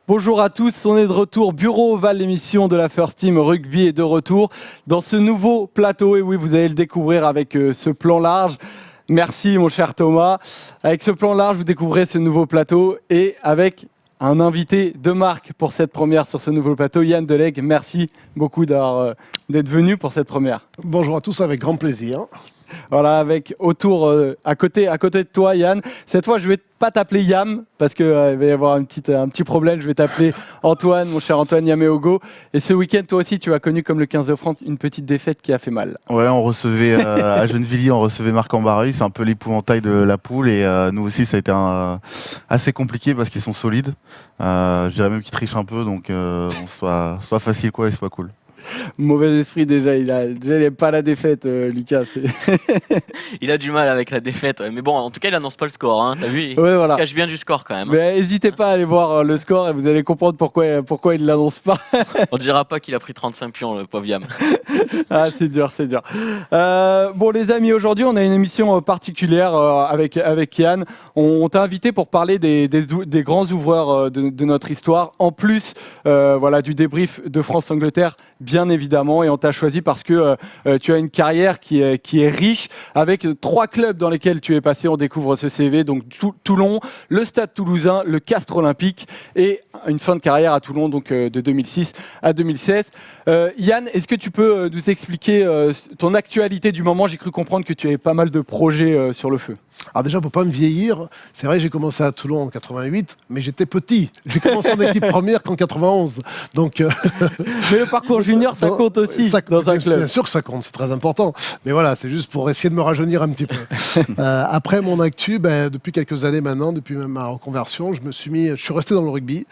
Bonjour à tous, on est de retour, Bureau Ovale, l'émission de la First Team Rugby est de retour dans ce nouveau plateau. Et oui, vous allez le découvrir avec ce plan large. Merci mon cher Thomas. Avec ce plan large, vous découvrez ce nouveau plateau et avec un invité de marque pour cette première sur ce nouveau plateau, Yann Delegue. Merci beaucoup d'être venu pour cette première. Bonjour à tous, avec grand plaisir. Voilà, avec autour, à côté de toi, Yann. Cette fois, je vais pas t'appeler Yam parce qu'il va y avoir un petit problème. Je vais t'appeler Antoine, mon cher Antoine Yameogo. Et ce week-end, toi aussi, tu as connu comme le 15 de France une petite défaite qui a fait mal. Ouais, on recevait à Gennevilliers, on recevait Marc-en-Barreuil. C'est un peu l'épouvantail de la poule et nous aussi, ça a été assez compliqué parce qu'ils sont solides. Je dirais même qu'ils trichent un peu, donc c'est pas facile quoi et c'est pas cool. Mauvais esprit déjà, il n'aime pas la défaite, Lucas. Il a du mal avec la défaite, mais bon, en tout cas, il annonce pas le score. Hein. T'as vu, il voilà. se cache bien du score quand même. Mais n'hésitez pas à aller voir le score et vous allez comprendre pourquoi il l'annonce pas. On dira pas qu'il a pris 35 pions, le pauvre Yam. Ah, c'est dur. Bon, les amis, aujourd'hui, on a une émission particulière avec Yann. On t'a invité pour parler des grands ouvreurs de notre histoire, en plus du débrief de France-Angleterre, bien évidemment. Et on t'a choisi parce que tu as une carrière qui est riche, avec 3 clubs dans lesquels tu es passé. On découvre ce CV, donc Toulon, le Stade Toulousain, le Castres Olympique, et une fin de carrière à Toulon, donc de 2006 à 2016. Yann, est-ce que tu peux nous expliquer ton actualité du moment? J'ai cru comprendre que tu avais pas mal de projets sur le feu. Alors déjà, pour pas me vieillir, c'est vrai, j'ai commencé à Toulon en 88, mais j'étais petit. J'ai commencé en équipe première qu'en 91. Donc, mais le parcours junior, ça compte aussi dans un club. Bien sûr que ça compte, c'est très important. Mais voilà, c'est juste pour essayer de me rajeunir un petit peu. Après mon actu, depuis quelques années maintenant, depuis ma reconversion, je suis resté dans le rugby,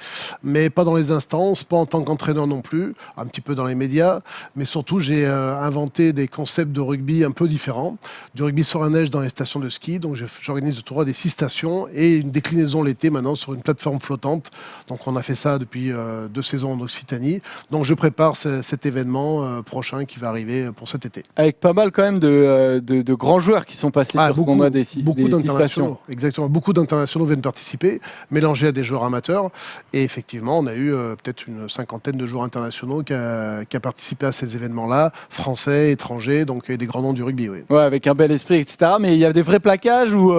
mais pas dans les instances, pas en tant qu'entraîneur non plus, un petit peu dans les médias, mais surtout j'ai inventé des concepts de rugby un peu différents. Du rugby sur la neige dans les stations de ski, donc j'organise le tournoi des 6 stations et une déclinaison l'été maintenant sur une plateforme flottante. Donc on a fait ça depuis 2 saisons en Occitanie. Donc je prépare cet événement prochain qui va arriver pour cet été. Avec pas mal quand même de grands joueurs qui sont passés sur ce tournoi des 6 stations. Exactement, beaucoup d'internationaux viennent participer, mélangés à des joueurs amateurs. Et effectivement, on a eu peut-être une 50aine de joueurs internationaux qui a participé à ces événements-là, français, étrangers, donc des grands noms du rugby. Oui. Ouais, avec un bel esprit, etc. Mais il y a des vrais plaquages où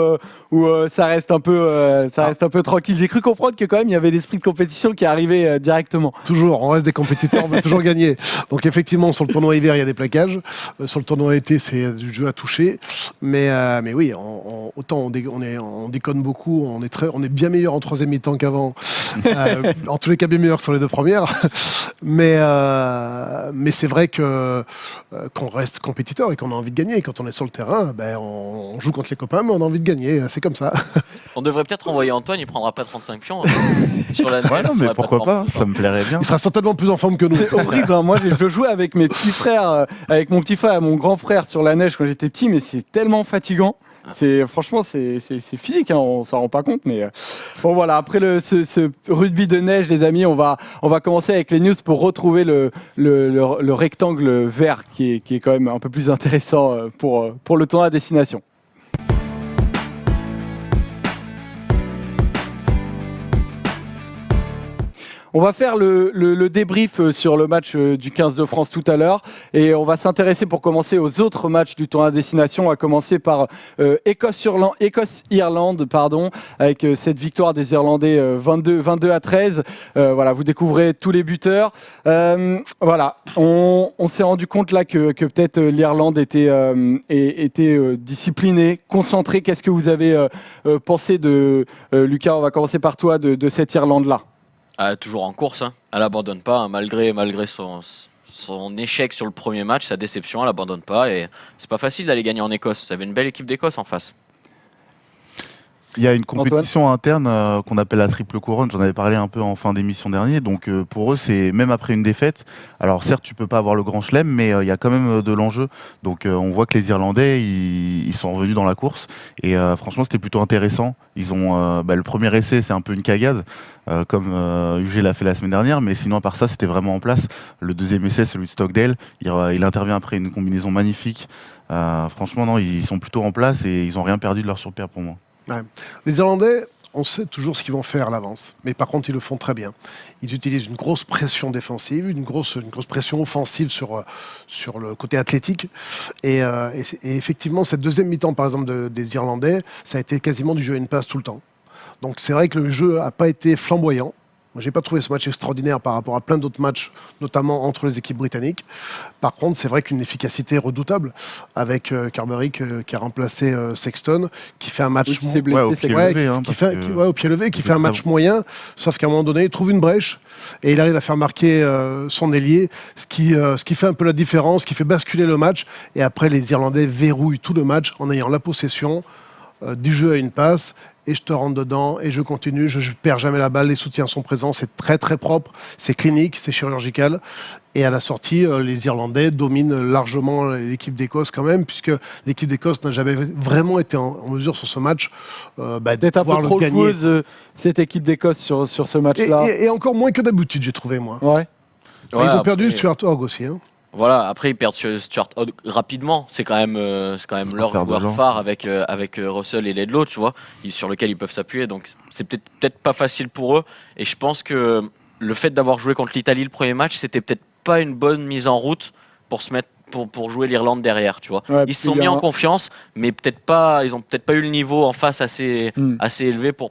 ça reste un peu tranquille. J'ai cru comprendre que quand même il y avait l'esprit de compétition qui arrivait directement. Toujours, on reste des compétiteurs, on veut toujours gagner. Donc effectivement, sur le tournoi hiver, il y a des plaquages. Sur le tournoi été, c'est du jeu à toucher. Mais oui, autant on déconne beaucoup, on est bien meilleur en troisième mi-temps qu'avant. En tous les cas, bien meilleur que sur les 2 premières. Mais c'est vrai qu'on reste compétiteur et qu'on a envie de gagner. Quand on est sur le terrain, on joue contre les copains, mais on a envie de gagner. C'est comme ça. On devrait peut-être envoyer Antoine, il prendra pas 35 pions sur la neige. Ouais, non, mais pourquoi pas, ça me plairait bien. Il sera certainement plus en forme que nous. C'est horrible, hein. Moi je jouais avec mes petits frères, avec mon petit frère et mon grand frère sur la neige quand j'étais petit, mais c'est tellement fatigant. Franchement, c'est physique, hein, on s'en rend pas compte, mais bon voilà. Après ce rugby de neige, les amis, on va commencer avec les news pour retrouver le rectangle vert qui est quand même un peu plus intéressant pour le tournoi à destination. On va faire le débrief sur le match du 15 de France tout à l'heure et on va s'intéresser pour commencer aux autres matchs du tournoi à destination. On va commencer par Écosse-Irlande, avec cette victoire des Irlandais 22-13. Voilà, vous découvrez tous les buteurs. Voilà, on s'est rendu compte là que peut-être l'Irlande était disciplinée, concentrée. Qu'est-ce que vous avez pensé de Lucas? On va commencer par toi de cette Irlande-là. Toujours en course, hein. Elle n'abandonne pas, hein, malgré son échec sur le premier match, sa déception, elle n'abandonne pas. Et c'est pas facile d'aller gagner en Écosse. Vous avez une belle équipe d'Écosse en face. Il y a une compétition interne qu'on appelle la triple couronne. J'en avais parlé un peu en fin d'émission dernier. Donc pour eux, c'est même après une défaite. Alors certes, tu peux pas avoir le grand chelem, mais il y a quand même de l'enjeu. Donc on voit que les Irlandais, ils sont revenus dans la course. Et franchement, c'était plutôt intéressant. Ils ont le premier essai, c'est un peu une cagade, comme UG l'a fait la semaine dernière. Mais sinon, à part ça, c'était vraiment en place. Le deuxième essai, celui de Stockdale, il intervient après une combinaison magnifique. Franchement, non, ils sont plutôt en place et ils n'ont rien perdu de leur surpère pour moi. Ouais. Les Irlandais on sait toujours ce qu'ils vont faire à l'avance. Mais par contre, ils le font très bien. Ils utilisent une grosse pression défensive, une grosse pression offensive sur le côté athlétique. Et effectivement, cette deuxième mi-temps, par exemple, des Irlandais, ça a été quasiment du jeu à une passe tout le temps. Donc c'est vrai que le jeu n'a pas été flamboyant. Moi, j'ai pas trouvé ce match extraordinaire par rapport à plein d'autres matchs, notamment entre les équipes britanniques. Par contre, c'est vrai qu'une efficacité redoutable avec Carbery qui a remplacé Sexton, qui fait un match Oui, qui s'est blessé, au c'est pied vrai. levé, hein, au pied levé, qui il fait un est match très moyen, sauf qu'à un moment donné, il trouve une brèche et il arrive à faire marquer son ailier, ce qui fait un peu la différence, qui fait basculer le match. Et après, les Irlandais verrouillent tout le match en ayant la possession du jeu à une passe. Et je te rentre dedans, et je continue, je perds jamais la balle, les soutiens sont présents, c'est très très propre, c'est clinique, c'est chirurgical. Et à la sortie, les Irlandais dominent largement l'équipe d'Écosse quand même, puisque l'équipe d'Écosse n'a jamais vraiment été en mesure sur ce match de Peut-être un peu pouvoir le trop gagner. joueuse, cette équipe d'Écosse sur ce match-là. Et encore moins que d'habitude, j'ai trouvé, moi. Ouais. Ils ont perdu après- Stuart Hogg aussi. Hein. Voilà, après ils perdent Stuart Hogg rapidement. C'est quand même leur Faire de joueur l'an. phare avec Russell et Ledlow, tu vois, sur lequel ils peuvent s'appuyer. Donc c'est peut-être pas facile pour eux. Et je pense que le fait d'avoir joué contre l'Italie le premier match, c'était peut-être pas une bonne mise en route pour se mettre pour jouer l'Irlande derrière, tu vois. Ouais, Ils se sont mis en confiance, mais ils ont peut-être pas eu le niveau en face assez élevé pour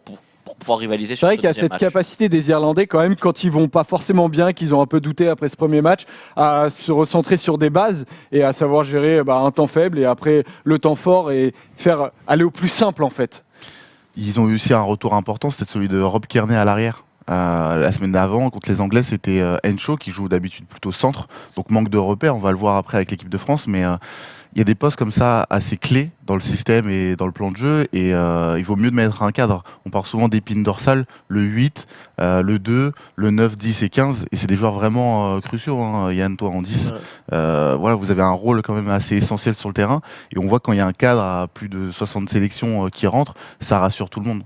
pouvoir rivaliser C'est sur vrai ce qu'il y a deuxième cette match. capacité des Irlandais quand même, quand ils vont pas forcément bien, qu'ils ont un peu douté après ce premier match, à se recentrer sur des bases et à savoir gérer un temps faible et après le temps fort et faire aller au plus simple en fait. Ils ont eu aussi un retour important, c'était celui de Rob Kearney à l'arrière. La semaine d'avant, contre les Anglais, c'était Henshaw qui joue d'habitude plutôt centre, donc manque de repères. On va le voir après avec l'équipe de France, mais il y a des postes comme ça assez clés dans le système et dans le plan de jeu, et il vaut mieux de mettre un cadre. On parle souvent d'épines dorsales, le 8, le 2, le 9, 10 et 15, et c'est des joueurs vraiment cruciaux, hein. Yann, toi en 10. Voilà, vous avez un rôle quand même assez essentiel sur le terrain, et on voit quand il y a un cadre à plus de 60 sélections qui rentrent, ça rassure tout le monde.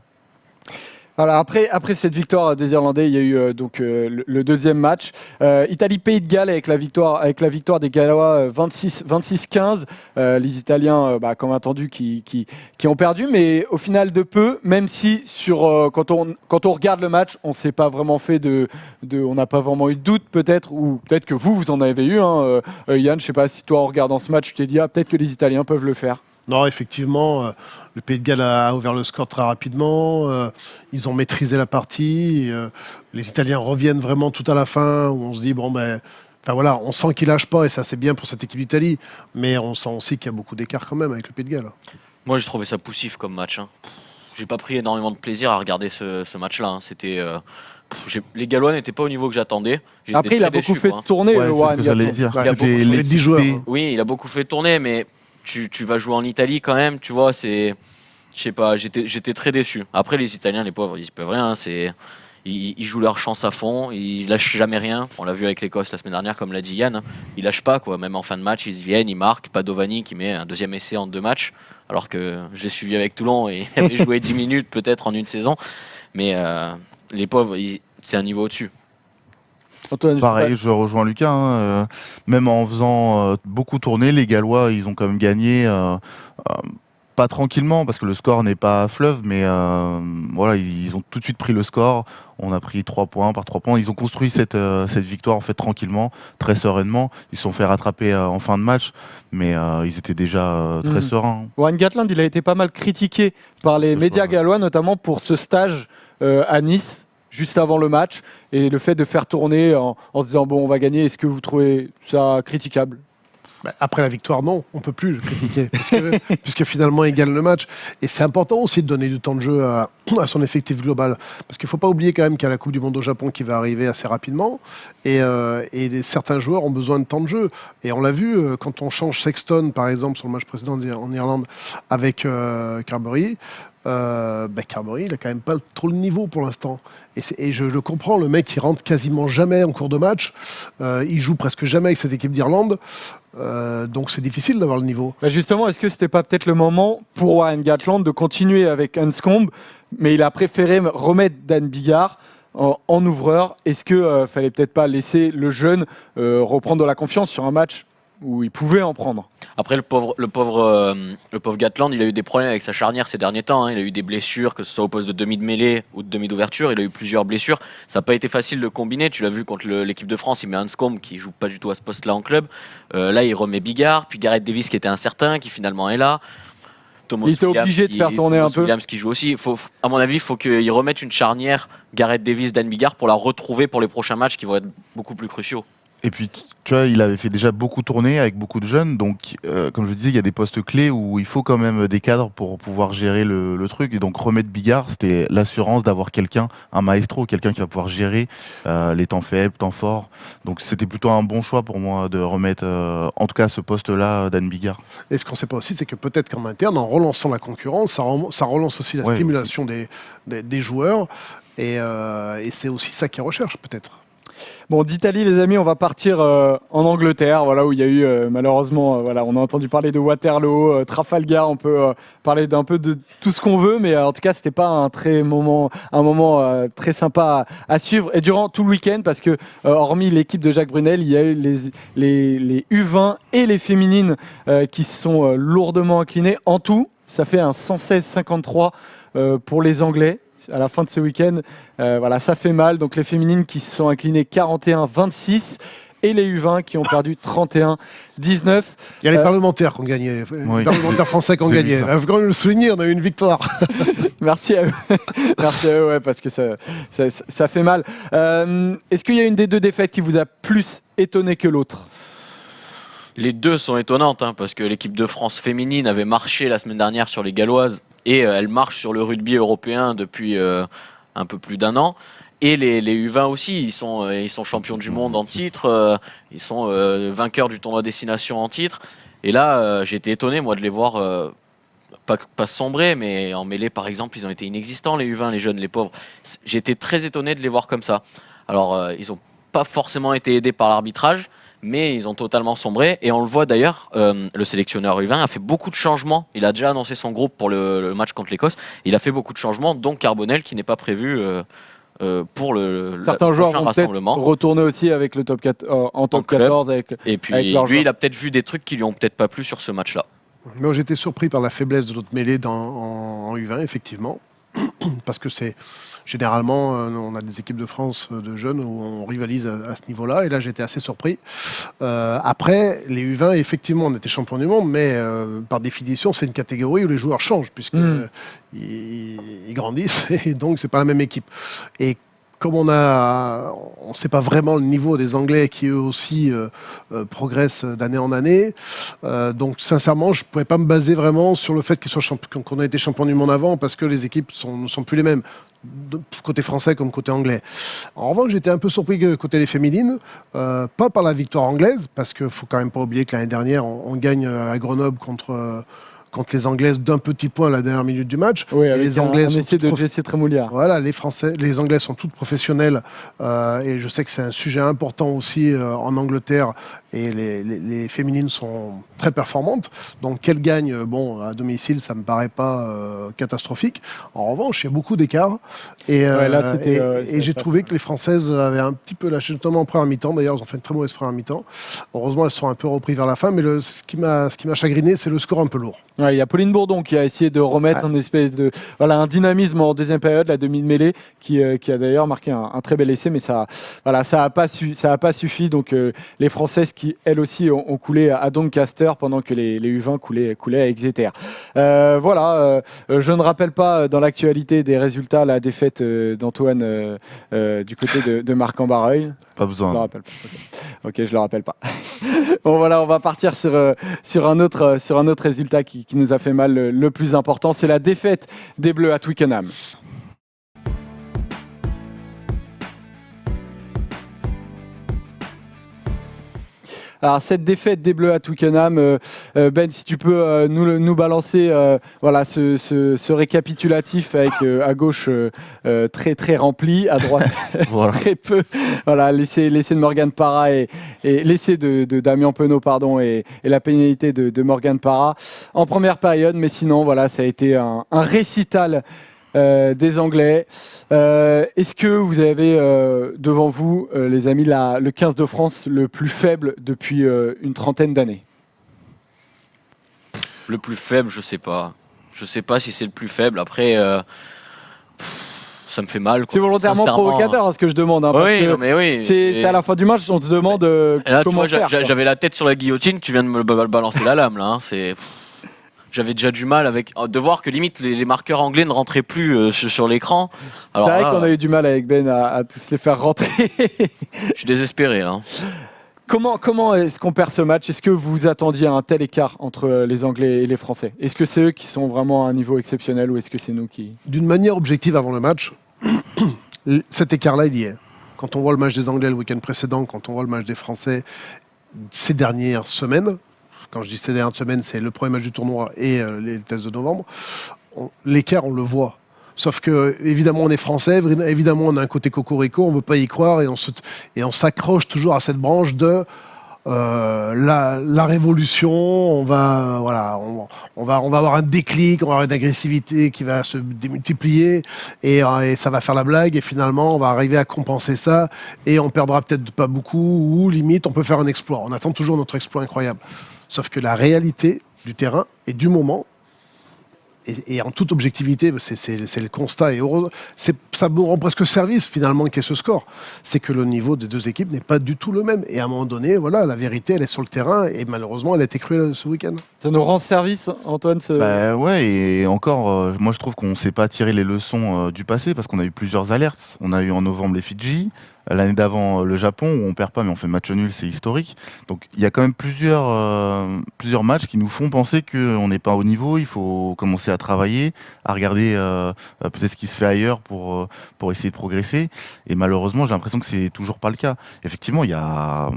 Voilà, après cette victoire des Irlandais, il y a eu le deuxième match. Italie-Pays de Galles avec la victoire des Gallois 26-15. Les Italiens, comme attendu, qui ont perdu, mais au final de peu, même si quand on regarde le match, on s'est pas vraiment fait on n'a pas vraiment eu de doute peut-être, ou peut-être que vous en avez eu. Hein. Yann, je sais pas si toi en regardant ce match, tu t'es dit peut-être que les Italiens peuvent le faire. Non, effectivement, le Pays de Galles a ouvert le score très rapidement. Ils ont maîtrisé la partie. Les Italiens reviennent vraiment tout à la fin, où on se dit, voilà, on sent qu'ils lâchent pas, et ça c'est bien pour cette équipe d'Italie. Mais on sent aussi qu'il y a beaucoup d'écart quand même avec le Pays de Galles. Moi j'ai trouvé ça poussif comme match. Hein. J'ai pas pris énormément de plaisir à regarder ce match-là. Hein. C'était les Gallois n'étaient pas au niveau que j'attendais. J'étais Après, il a très beaucoup déçu, fait moi, hein. tourner. Ouais, c'est Warren ce que j'allais Gatland. dire. Ouais, il y a C'était beaucoup de 10 joueurs. l'équipe. Hein. Oui, il a beaucoup fait tourner, mais tu vas jouer en Italie quand même, tu vois, je sais pas, j'étais très déçu. Après, les Italiens, les pauvres, ils peuvent rien, ils jouent leur chance à fond, ils lâchent jamais rien. On l'a vu avec l'Écosse la semaine dernière, comme l'a dit Yann, hein. Ils lâchent pas, quoi. Même en fin de match, ils viennent, ils marquent. Padovani qui met un deuxième essai en 2 matchs, alors que je l'ai suivi avec Toulon et il avait joué 10 minutes peut-être en une saison. Mais les pauvres, c'est un niveau au-dessus. Antoine, je sais Pareil, pas. je rejoins Lucas. Hein, même en faisant beaucoup tourner, les Gallois, ils ont quand même gagné. Pas tranquillement, parce que le score n'est pas à fleuve, mais voilà, ils ont tout de suite pris le score. On a pris 3 points par 3 points. Ils ont construit cette victoire en fait tranquillement, très sereinement. Ils se sont fait rattraper en fin de match, mais ils étaient déjà très sereins. Warren Gatland, il a été pas mal critiqué par les Je médias vois. gallois, notamment pour ce stage à Nice, juste avant le match, et le fait de faire tourner en se disant on va gagner. Est-ce que vous trouvez ça critiquable? Après la victoire, non, on ne peut plus le critiquer, puisque finalement il gagne le match. Et c'est important aussi de donner du temps de jeu à son effectif global, parce qu'il ne faut pas oublier quand même qu'il y a la Coupe du Monde au Japon qui va arriver assez rapidement, et certains joueurs ont besoin de temps de jeu. Et on l'a vu, quand on change Sexton, par exemple, sur le match précédent en Irlande, avec Carbery, Carbery, il n'a quand même pas trop le niveau pour l'instant. Et je le comprends, le mec, il rentre quasiment jamais en cours de match, il joue presque jamais avec cette équipe d'Irlande, donc c'est difficile d'avoir le niveau. Justement, est-ce que c'était pas peut-être le moment pour Warren Gatland de continuer avec Anscombe, mais il a préféré remettre Dan Biggar en ouvreur? Est-ce que fallait peut-être pas laisser le jeune reprendre de la confiance sur un match où il pouvait en prendre. Après, le pauvre Gatland, il a eu des problèmes avec sa charnière ces derniers temps. Hein. Il a eu des blessures, que ce soit au poste de demi de mêlée ou de demi d'ouverture. Il a eu plusieurs blessures. Ça n'a pas été facile de combiner. Tu l'as vu contre l'équipe de France, il met Hanscombe qui joue pas du tout à ce poste-là en club. Là, il remet Bigard, puis Gareth Davis qui était incertain, qui finalement est là. Il était obligé de faire tourner un peu. Williams qui joue aussi. À mon avis, il faut qu'il remette une charnière Gareth Davis, Dan Bigard pour la retrouver pour les prochains matchs qui vont être beaucoup plus cruciaux. Et puis, tu vois, il avait fait déjà beaucoup tourner avec beaucoup de jeunes. Donc, comme je disais, il y a des postes clés où il faut quand même des cadres pour pouvoir gérer le truc. Et donc, remettre Bigard, c'était l'assurance d'avoir quelqu'un, un maestro, quelqu'un qui va pouvoir gérer les temps faibles, temps forts. Donc, c'était plutôt un bon choix pour moi de remettre, en tout cas, à ce poste-là, Dan Bigard. Et ce qu'on ne sait pas aussi, c'est que peut-être qu'en interne, en relançant la concurrence, ça relance aussi la stimulation des joueurs. Et c'est aussi ça qu'ils recherchent, peut-être. Bon, d'Italie, les amis, on va partir en Angleterre, voilà, où il y a eu malheureusement, voilà, on a entendu parler de Waterloo, Trafalgar, on peut parler d'un peu de tout ce qu'on veut, mais en tout cas, c'était pas un moment très sympa à suivre. Et durant tout le week-end, parce que hormis l'équipe de Jacques Brunel, il y a eu les U20 et les féminines qui se sont lourdement inclinées. En tout, ça fait un 116-53 pour les Anglais. À la fin de ce week-end, voilà, ça fait mal. Donc les féminines qui se sont inclinées 41-26 et les U20 qui ont perdu 31-19. Il y a les parlementaires qui ont gagné, les parlementaires français qui ont gagné. Il faut quand même le souligner, on a eu une victoire. Merci à eux. Merci à eux, ouais, parce que ça fait mal. Est-ce qu'il y a une des deux défaites qui vous a plus étonné que l'autre ? Les deux sont étonnantes, hein, parce que l'équipe de France féminine avait marché la semaine dernière sur les Galloises et elle marche sur le rugby européen depuis un peu plus d'un an. Et les U20 aussi, ils sont champions du monde en titre, ils sont vainqueurs du tournoi destination en titre. Et là, j'ai été étonné, moi, de les voir pas sombrer, mais en mêlée, par exemple, ils ont été inexistants, les U20, les jeunes, les pauvres. J'ai été très étonné de les voir comme ça. Alors, ils n'ont pas forcément été aidés par l'arbitrage, mais ils ont totalement sombré. Et on le voit d'ailleurs, le sélectionneur U20 a fait beaucoup de changements. Il a déjà annoncé son groupe pour le match contre l'Écosse. Il a fait beaucoup de changements, dont Carbonel, qui n'est pas prévu pour certains joueurs vont peut-être retourner aussi avec le top 4, en top 14 et puis avec lui, il a peut-être vu des trucs qui lui ont peut-être pas plu sur ce match-là. Mais j'étais surpris par la faiblesse de notre mêlée en U20, effectivement, parce que c'est généralement on a des équipes de France de jeunes où on rivalise à ce niveau-là, et là j'étais assez surpris. Après, les U20, effectivement, on était champion du monde, mais par définition, c'est une catégorie où les joueurs changent puisque ils grandissent, et donc c'est pas la même équipe. Et comme on ne sait pas vraiment le niveau des Anglais qui eux aussi progressent d'année en année, donc sincèrement je ne pouvais pas me baser vraiment sur le fait qu'on a été champion du monde avant, parce que les équipes ne sont plus les mêmes, côté français comme côté anglais. En revanche, j'étais un peu surpris côté des féminines, pas par la victoire anglaise, parce qu'il ne faut quand même pas oublier que l'année dernière on gagne à Grenoble contre les Anglaises d'un petit point à la dernière minute du match. Oui, avec les Anglaises un essai de Jessie Trémoulière. Voilà, les Anglaises sont toutes professionnelles, et je sais que c'est un sujet important aussi en Angleterre, et les féminines sont très performantes. Donc qu'elles gagnent, à domicile, ça me paraît pas catastrophique. En revanche, il y a beaucoup d'écart, et j'ai trouvé que les Françaises avaient un petit peu lâché, notamment en première mi-temps. D'ailleurs, elles ont fait une très mauvaise première mi-temps. Heureusement, elles sont un peu reprises vers la fin, mais ce qui m'a chagriné, c'est le score un peu lourd. Ouais, il y a Pauline Bourdon qui a essayé de remettre un dynamisme en deuxième période, la demi de mêlée, qui a d'ailleurs marqué un très bel essai, mais ça a pas suffi. Donc les Françaises qui elles aussi ont coulé à Doncaster pendant que les U20 coulaient à Exeter. Je ne rappelle pas dans l'actualité des résultats la défaite d'Antoine du côté de Marc-en-Barreuil. Pas besoin. Je le rappelle pas. Ok, je le rappelle pas. Bon voilà, on va partir sur un autre résultat qui nous a fait mal. Le plus important, c'est la défaite des Bleus à Twickenham. Alors cette défaite des Bleus à Twickenham, Ben, si tu peux nous balancer ce récapitulatif avec à gauche très très rempli, à droite Voilà. très peu. Voilà, l'essai de Morgan Parra et l'essai de Damien Penaud, pardon, et la pénalité de Morgan Parra en première période. Mais sinon, voilà, ça a été un récital des Anglais. Est-ce que vous avez devant vous, les amis, le 15 de France le plus faible depuis une trentaine d'années? Le plus faible, je sais pas. Je sais pas si c'est le plus faible. Après, ça me fait mal, quoi. C'est volontairement provocateur ce que je demande. Parce Oui, que non, mais oui. c'est à la fin du match, on te demande Et là, tu comment vois, faire. Quoi. j'avais la tête sur la guillotine, tu viens de me balancer la lame, là. Hein. J'avais déjà du mal de voir que limite les marqueurs anglais ne rentraient plus sur l'écran. C'est vrai qu'on a eu du mal avec Ben à tous les faire rentrer. Je suis désespéré, là. Comment est-ce qu'on perd ce match? Est-ce que vous attendiez un tel écart entre les Anglais et les Français? Est-ce que c'est eux qui sont vraiment à un niveau exceptionnel ou est-ce que c'est nous qui... D'une manière objective avant le match, cet écart-là, il y est. Quand on voit le match des Anglais le week-end précédent, quand on voit le match des Français ces dernières semaines, quand je dis ces dernières semaines, c'est le premier match du tournoi et les tests de novembre, l'écart, on le voit. Sauf que, évidemment, on est français, évidemment, on a un côté cocorico, on ne veut pas y croire et on s'accroche toujours à cette branche de la révolution. On va avoir un déclic, on va avoir une agressivité qui va se démultiplier et ça va faire la blague. Et finalement, on va arriver à compenser ça et on perdra peut-être pas beaucoup ou limite, on peut faire un exploit. On attend toujours notre exploit incroyable. Sauf que la réalité du terrain et du moment, et en toute objectivité, c'est le constat, et heureux, ça me rend presque service finalement qu'est ce score. C'est que le niveau des deux équipes n'est pas du tout le même. Et à un moment donné, voilà, la vérité, elle est sur le terrain, et malheureusement, elle a été crue ce week-end. Ça nous rend service, Antoine Ouais, et encore, moi je trouve qu'on ne sait pas tirer les leçons du passé, parce qu'on a eu plusieurs alertes. On a eu en novembre les Fidji, l'année d'avant le Japon, où on perd pas, mais on fait match nul, c'est historique. Donc il y a quand même plusieurs matchs qui nous font penser qu'on n'est pas au niveau, il faut commencer à travailler, à regarder peut-être ce qui se fait ailleurs pour essayer de progresser. Et malheureusement, j'ai l'impression que c'est toujours pas le cas. Effectivement, il y a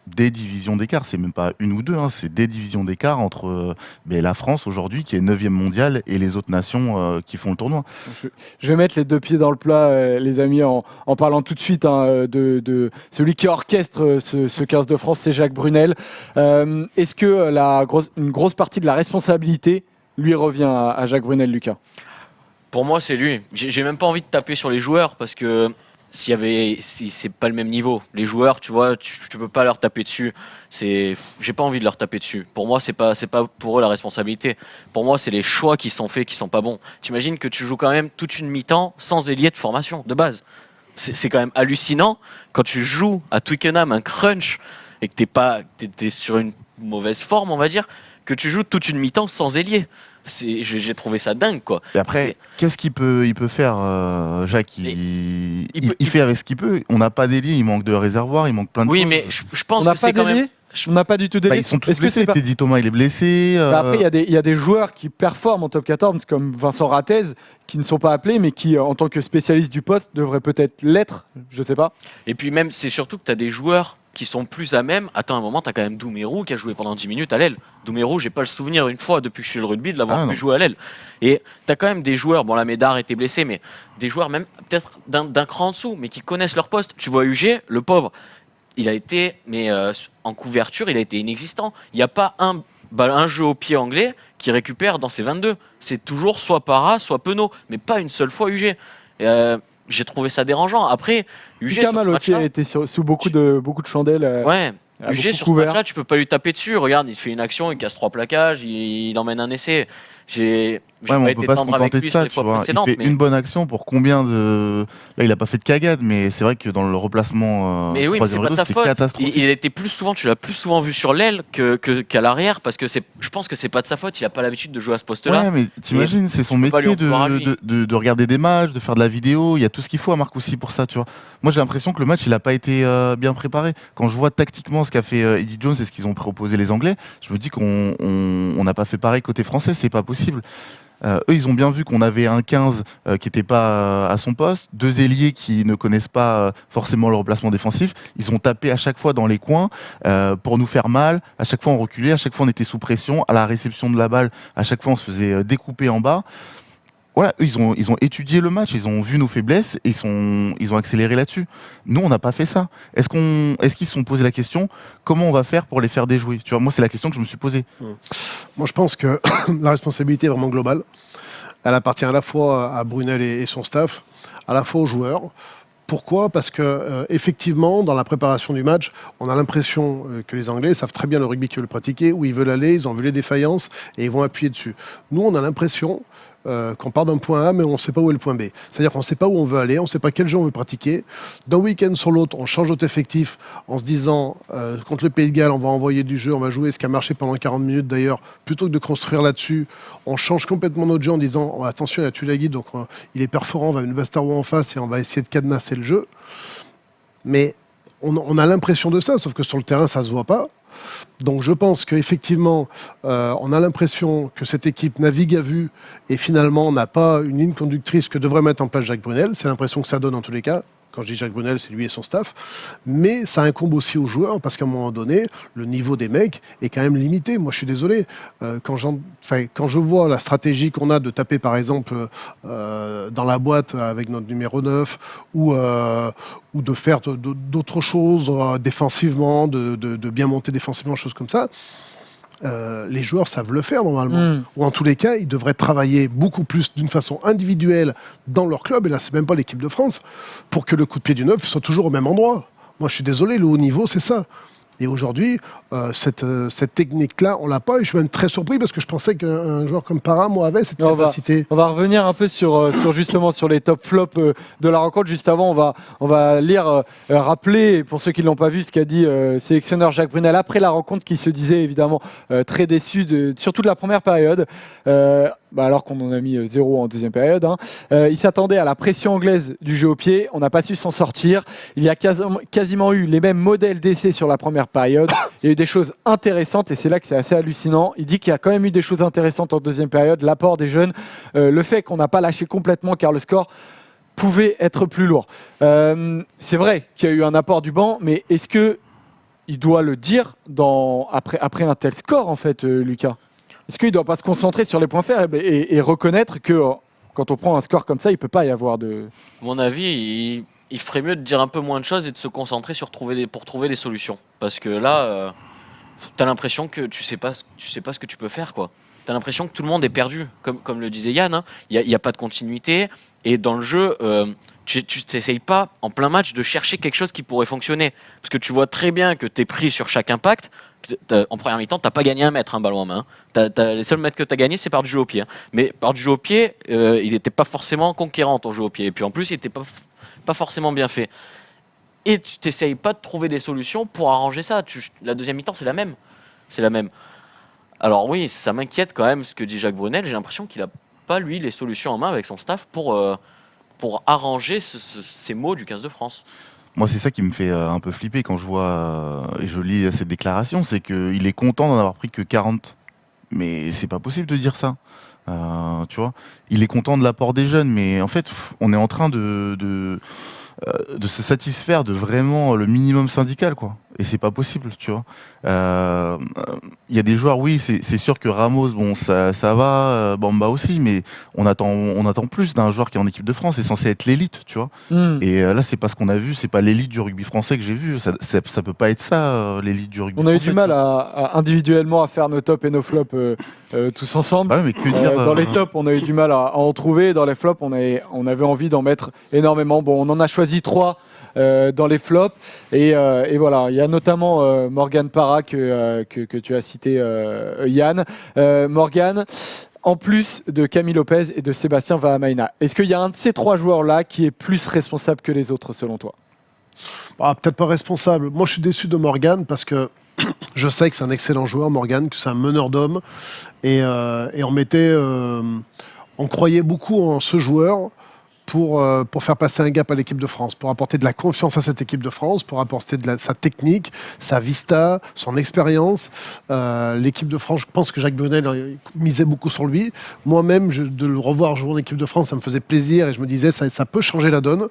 des divisions d'écart, c'est même pas une ou deux, hein, c'est des divisions d'écart entre la France aujourd'hui qui est 9e mondiale et les autres nations qui font le tournoi. Je vais mettre les deux pieds dans le plat, les amis, en parlant tout de suite de celui qui orchestre ce 15 de France, c'est Jacques Brunel. Est-ce que une grosse partie de la responsabilité lui revient à Jacques Brunel, Lucas? Pour moi, c'est lui. J'ai même pas envie de taper sur les joueurs parce que si c'est pas le même niveau, les joueurs, tu vois, tu peux pas leur taper dessus. J'ai pas envie de leur taper dessus. Pour moi, c'est pas pour eux la responsabilité. Pour moi, c'est les choix qui sont faits qui sont pas bons. T'imagines que tu joues quand même toute une mi-temps sans ailier de formation de base. C'est quand même hallucinant quand tu joues à Twickenham un crunch et que t'es sur une mauvaise forme, on va dire, que tu joues toute une mi-temps sans ailier. J'ai trouvé ça dingue, quoi. Et après, qu'est-ce qu'il peut faire, Jacques? Il fait avec ce qu'il peut. On n'a pas d'ailier, il manque de réservoir, il manque plein de choses. Oui, mais je pense que c'est quand même... On n'a pas du tout d'ailier. Ils sont tous blessés. Teddy Thomas, il est blessé. Après, il y a des joueurs qui performent en top 14, comme Vincent Rattez, qui ne sont pas appelés, mais qui, en tant que spécialiste du poste, devraient peut-être l'être. Je ne sais pas. Et puis même, c'est surtout que tu as des joueurs qui sont plus à même. Attends un moment, tu as quand même Doumerou qui a joué pendant 10 minutes à l'aile. Doumerou, j'ai pas le souvenir une fois depuis que je suis le rugby de l'avoir pu jouer à l'aile. Et tu as quand même des joueurs, bon la Médard était blessé, mais des joueurs même peut-être d'un cran en dessous, mais qui connaissent leur poste. Tu vois UG, le pauvre, il a été, mais en couverture, il a été inexistant. Il n'y a pas un jeu au pied anglais qui récupère dans ses 22. C'est toujours soit Para, soit Penaud, mais pas une seule fois UG. J'ai trouvé ça dérangeant. Après, UG sur ce match-là, a été sous beaucoup de chandelles. Ouais. UG sur ce match-là, tu peux pas lui taper dessus. Regarde, il fait une action, il casse 3 plaquages, il emmène un essai. On peut pas se contenter de ça, tu vois. Il fait une bonne action pour combien de... Là, il a pas fait de cagade, mais c'est vrai que dans le replacement mais oui, mais c'est pas de sa faute. Il était plus souvent, tu l'as plus souvent vu sur l'aile qu'à l'arrière, parce que je pense que c'est pas de sa faute. Il a pas l'habitude de jouer à ce poste-là. Ouais, mais t'imagines, c'est son métier de regarder des matchs, de faire de la vidéo. Il y a tout ce qu'il faut à Marcoussis pour ça, tu vois. Moi, j'ai l'impression que le match, il a pas été bien préparé. Quand je vois tactiquement ce qu'a fait Eddie Jones et ce qu'ils ont proposé les Anglais, je me dis qu'on n'a pas fait pareil côté français. C'est pas possible. Eux, ils ont bien vu qu'on avait un 15 qui n'était pas à son poste, deux ailiers qui ne connaissent pas forcément le replacement défensif. Ils ont tapé à chaque fois dans les coins pour nous faire mal. À chaque fois, on reculait. À chaque fois, on était sous pression. À la réception de la balle, à chaque fois, on se faisait découper en bas. Voilà, eux, ils ont étudié le match, ils ont vu nos faiblesses et ils ont accéléré là-dessus. Nous, on n'a pas fait ça. Est-ce qu'ils se sont posé la question, comment on va faire pour les faire déjouer? Tu vois, moi, c'est la question que je me suis posée. Moi, je pense que la responsabilité est vraiment globale. elle appartient à la fois à Brunel et son staff, à la fois aux joueurs. Pourquoi ? Parce que effectivement, dans la préparation du match, on a l'impression que les Anglais savent très bien le rugby qu'ils veulent pratiquer, où ils veulent aller, ils ont vu les défaillances et ils vont appuyer dessus. Nous, on a l'impression qu'on part d'un point A, mais on ne sait pas où est le point B. C'est-à-dire qu'on ne sait pas où on veut aller, on ne sait pas quel jeu on veut pratiquer. D'un week-end sur l'autre, on change notre effectif en se disant, contre le Pays de Galles, on va envoyer du jeu, on va jouer ce qui a marché pendant 40 minutes d'ailleurs, plutôt que de construire là-dessus, on change complètement notre jeu en disant, oh, attention, il y a Tulagi, donc il est perforant, on va mettre Bastarou en face et on va essayer de cadenasser le jeu. Mais on a l'impression de ça, sauf que sur le terrain, ça ne se voit pas. Donc je pense qu'effectivement, on a l'impression que cette équipe navigue à vue et finalement n'a pas une ligne conductrice que devrait mettre en place Jacques Brunel. C'est l'impression que ça donne en tous les cas. Quand je dis Jacques Brunel, c'est lui et son staff. Mais ça incombe aussi aux joueurs parce qu'à un moment donné, le niveau des mecs est quand même limité. Moi, je suis désolé. Quand je vois la stratégie qu'on a de taper, par exemple, dans la boîte avec notre numéro 9 ou de faire d'autres choses défensivement, de bien monter défensivement, choses comme ça, les joueurs savent le faire normalement. Ou en tous les cas, ils devraient travailler beaucoup plus d'une façon individuelle dans leur club, et là c'est même pas l'équipe de France, pour que le coup de pied du neuf soit toujours au même endroit. Moi je suis désolé, le haut niveau c'est ça. Et aujourd'hui, cette technique-là, on l'a pas. Et je suis même très surpris parce que je pensais qu'un joueur comme Parra, moi, avait cette capacité. On va revenir un peu sur justement sur les top flops de la rencontre. Juste avant, on va lire, rappeler pour ceux qui l'ont pas vu ce qu'a dit sélectionneur Jacques Brunel après la rencontre, qui se disait évidemment très déçu surtout de la première période. Alors qu'on en a mis 0 en deuxième période. Il s'attendait à la pression anglaise du jeu au pied. On n'a pas su s'en sortir. Il y a quasiment eu les mêmes modèles d'essais sur la première période. Il y a eu des choses intéressantes et c'est là que c'est assez hallucinant. Il dit qu'il y a quand même eu des choses intéressantes en deuxième période. L'apport des jeunes, le fait qu'on n'a pas lâché complètement car le score pouvait être plus lourd. C'est vrai qu'il y a eu un apport du banc, mais est-ce qu'il doit le dire après un tel score en fait, Lucas ? Est-ce qu'il ne doit pas se concentrer sur les points faibles et reconnaître que quand on prend un score comme ça, il ne peut pas y avoir de... À mon avis, il ferait mieux de dire un peu moins de choses et de se concentrer sur pour trouver des solutions. Parce que là, tu as l'impression que tu sais pas ce que tu peux faire, quoi. Tu as l'impression que tout le monde est perdu, comme le disait Yann. Il n'y a pas de continuité. Et dans le jeu, tu n'essayes pas, en plein match, de chercher quelque chose qui pourrait fonctionner. Parce que tu vois très bien que tu es pris sur chaque impact. En première mi-temps, tu n'as pas gagné un mètre, ballon en main. Les seuls mètres que tu as gagnés, c'est par du jeu au pied. Mais par du jeu au pied, il n'était pas forcément conquérant, ton jeu au pied. Et puis en plus, il n'était pas forcément bien fait. Et tu n'essayes pas de trouver des solutions pour arranger ça. La deuxième mi-temps, c'est la même. C'est la même. Alors oui, ça m'inquiète quand même ce que dit Jacques Brunel. J'ai l'impression qu'il n'a pas, lui, les solutions en main avec son staff pour arranger ces mots du 15 de France. Moi, c'est ça qui me fait un peu flipper quand je vois et je lis cette déclaration, c'est qu'il est content d'en avoir pris que 40. Mais c'est pas possible de dire ça. Tu vois, il est content de l'apport des jeunes, mais en fait, on est en train de se satisfaire de vraiment le minimum syndical, quoi. Et c'est pas possible, tu vois. Il y a des joueurs, oui, c'est sûr que Ramos, bon, ça va, Bamba aussi, mais on attend plus d'un joueur qui est en équipe de France. C'est censé être l'élite, tu vois. Et là, c'est pas ce qu'on a vu, c'est pas l'élite du rugby français que j'ai vu. Ça peut pas être ça, l'élite du rugby français. On a eu du mal à individuellement à faire nos tops et nos flops tous ensemble. Bah ouais, mais que dire, dans les tops, on a eu du mal à en trouver. Dans les flops, on avait envie d'en mettre énormément. Bon, on en a choisi 3. Dans les flops et voilà, il y a notamment Morgan Parra que tu as cité, Yann. Morgan, en plus de Camille Lopez et de Sébastien Vahamaina, est-ce qu'il y a un de ces 3 joueurs-là qui est plus responsable que les autres selon toi ? Peut-être pas responsable. Moi je suis déçu de Morgan parce que je sais que c'est un excellent joueur, Morgan, que c'est un meneur d'hommes et on croyait beaucoup en ce joueur pour faire passer un gap à l'équipe de France, pour apporter de la confiance à cette équipe de France, pour apporter sa technique, sa vista, son expérience. L'équipe de France, je pense que Jacques Brunel misait beaucoup sur lui. Moi-même, de le revoir jouer en équipe de France, ça me faisait plaisir et je me disais ça peut changer la donne.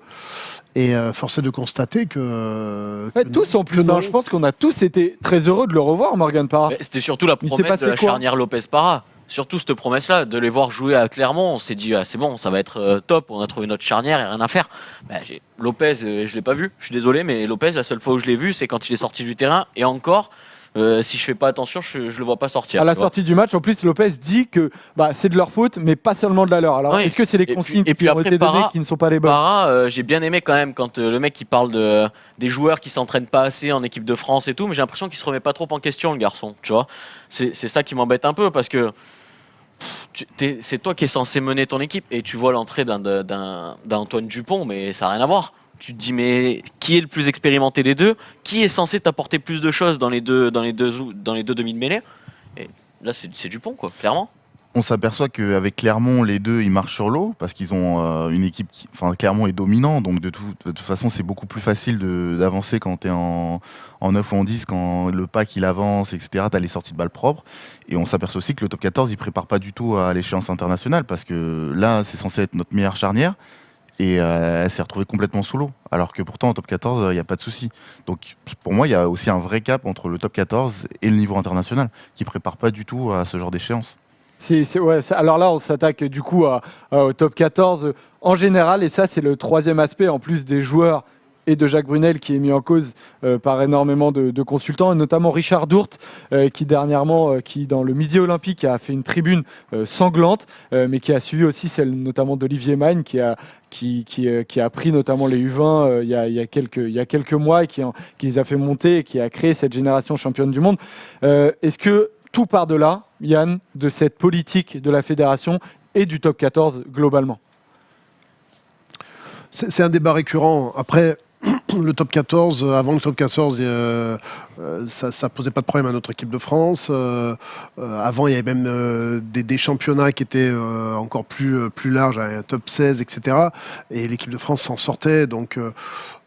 Et force est de constater que tous en plus, je pense qu'on a tous été très heureux de le revoir, Morgan Parra. Mais c'était surtout la promesse de la charnière Lopez-Parra. Surtout cette promesse-là, de les voir jouer à Clermont, on s'est dit c'est bon, ça va être top, on a trouvé notre charnière, il n'y a rien à faire. Lopez, je ne l'ai pas vu, je suis désolé, mais Lopez, la seule fois où je l'ai vu, c'est quand il est sorti du terrain, et encore, si je fais pas attention, je le vois pas sortir. À la tu vois. sortie du match, en plus, Lopez dit que c'est de leur faute, mais pas seulement de la leur. Alors, Oui. est-ce que c'est les Et consignes puis qui ont après, été données Parra- qui ne sont pas les bonnes? Parra, j'ai bien aimé quand même quand le mec il parle des joueurs qui s'entraînent pas assez en équipe de France et tout, mais j'ai l'impression qu'il se remet pas trop en question, le garçon. Tu vois, c'est ça qui m'embête un peu parce que c'est toi qui es censé mener ton équipe et tu vois l'entrée d'un Antoine Dupont, mais ça n'a rien à voir. Tu te dis, mais qui est le plus expérimenté des deux? Qui est censé t'apporter plus de choses dans les deux demi de mêlée? Et là, c'est Dupont, quoi, clairement. On s'aperçoit qu'avec Clermont, les deux, ils marchent sur l'eau parce qu'ils ont une équipe enfin, Clermont est dominant, donc de toute façon, c'est beaucoup plus facile d'avancer quand tu es en 9 ou en 10, quand le pack il avance, etc. Tu as les sorties de balles propres. Et on s'aperçoit aussi que le top 14, il prépare pas du tout à l'échéance internationale parce que là, c'est censé être notre meilleure charnière. Et elle s'est retrouvée complètement sous l'eau. Alors que pourtant, en top 14, il n'y a pas de souci. Donc pour moi, il y a aussi un vrai cap entre le top 14 et le niveau international qui ne prépare pas du tout à ce genre d'échéance. Alors là, on s'attaque du coup au top 14 en général, et ça, c'est le troisième aspect, en plus des joueurs et de Jacques Brunel, qui est mis en cause par énormément de consultants, et notamment Richard Dourte, qui dernièrement, qui dans le Midi Olympique a fait une tribune sanglante, mais qui a suivi aussi celle notamment d'Olivier Magne, qui a pris notamment les U20 il y a quelques mois, et qui les a fait monter, et qui a créé cette génération championne du monde. Est-ce que tout part de là, Yann, de cette politique de la fédération et du top 14 globalement? C'est un débat récurrent. Après, le top 14, avant le top 14, ça posait pas de problème à notre équipe de France. Avant, il y avait même des championnats qui étaient encore plus larges, un top 16, etc. Et l'équipe de France s'en sortait. Donc,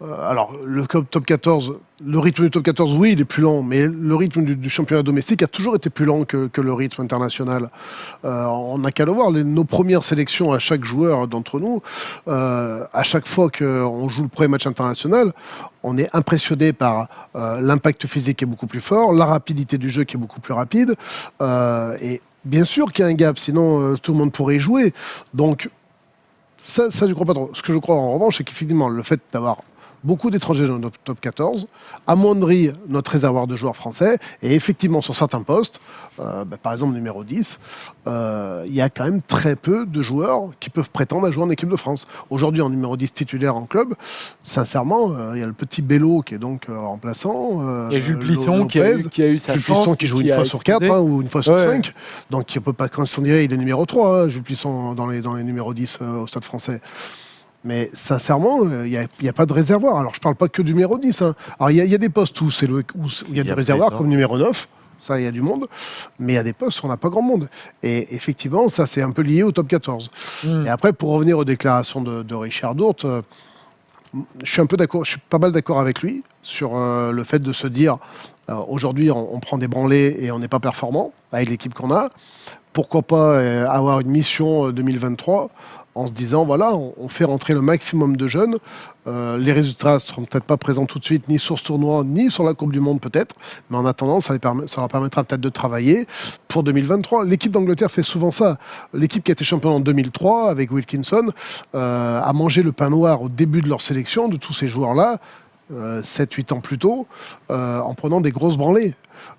alors, le top 14, le rythme du top 14, oui, il est plus lent, mais le rythme du championnat domestique a toujours été plus lent que le rythme international. On n'a qu'à le voir. Nos premières sélections à chaque joueur d'entre nous, à chaque fois qu'on joue le premier match international, on est impressionné par l'impact physique qui est beaucoup plus fort, la rapidité du jeu qui est beaucoup plus rapide. Et bien sûr qu'il y a un gap, sinon tout le monde pourrait y jouer. Donc, ça, je ne crois pas trop. Ce que je crois en revanche, c'est qu'effectivement, le fait d'avoir beaucoup d'étrangers dans notre top 14 amoindrit notre réservoir de joueurs français. Et effectivement, sur certains postes, par exemple numéro 10, il y a quand même très peu de joueurs qui peuvent prétendre à jouer en équipe de France. Aujourd'hui, en numéro 10 titulaire en club, sincèrement, il y a le petit Bello qui est donc remplaçant. Et Jules Plisson qui a eu sa Jules chance. Plisson qui joue une fois sur 4 ou une fois sur 5. Donc il ne peut pas considérer il est numéro 3, Jules Plisson dans les numéros 10 au Stade français. Mais sincèrement, il n'y a pas de réservoir. Alors, je ne parle pas que du numéro 10. Hein. Alors, il y a des postes où il y a du réservoir, comme numéro 9. Ça, il y a du monde. Mais il y a des postes où on n'a pas grand monde. Et effectivement, ça, c'est un peu lié au top 14. Et après, pour revenir aux déclarations de Richard Dourte, je suis un peu d'accord, je suis pas mal d'accord avec lui sur le fait de se dire aujourd'hui, on prend des branlées et on n'est pas performant avec l'équipe qu'on a. Pourquoi pas avoir une mission 2023 en se disant, voilà, on fait rentrer le maximum de jeunes. Les résultats ne seront peut-être pas présents tout de suite, ni sur ce tournoi, ni sur la Coupe du Monde peut-être. Mais en attendant, ça leur permettra peut-être de travailler pour 2023. L'équipe d'Angleterre fait souvent ça. L'équipe qui a été championne en 2003, avec Wilkinson, a mangé le pain noir au début de leur sélection, de tous ces joueurs-là, 7-8 ans plus tôt, en prenant des grosses branlées.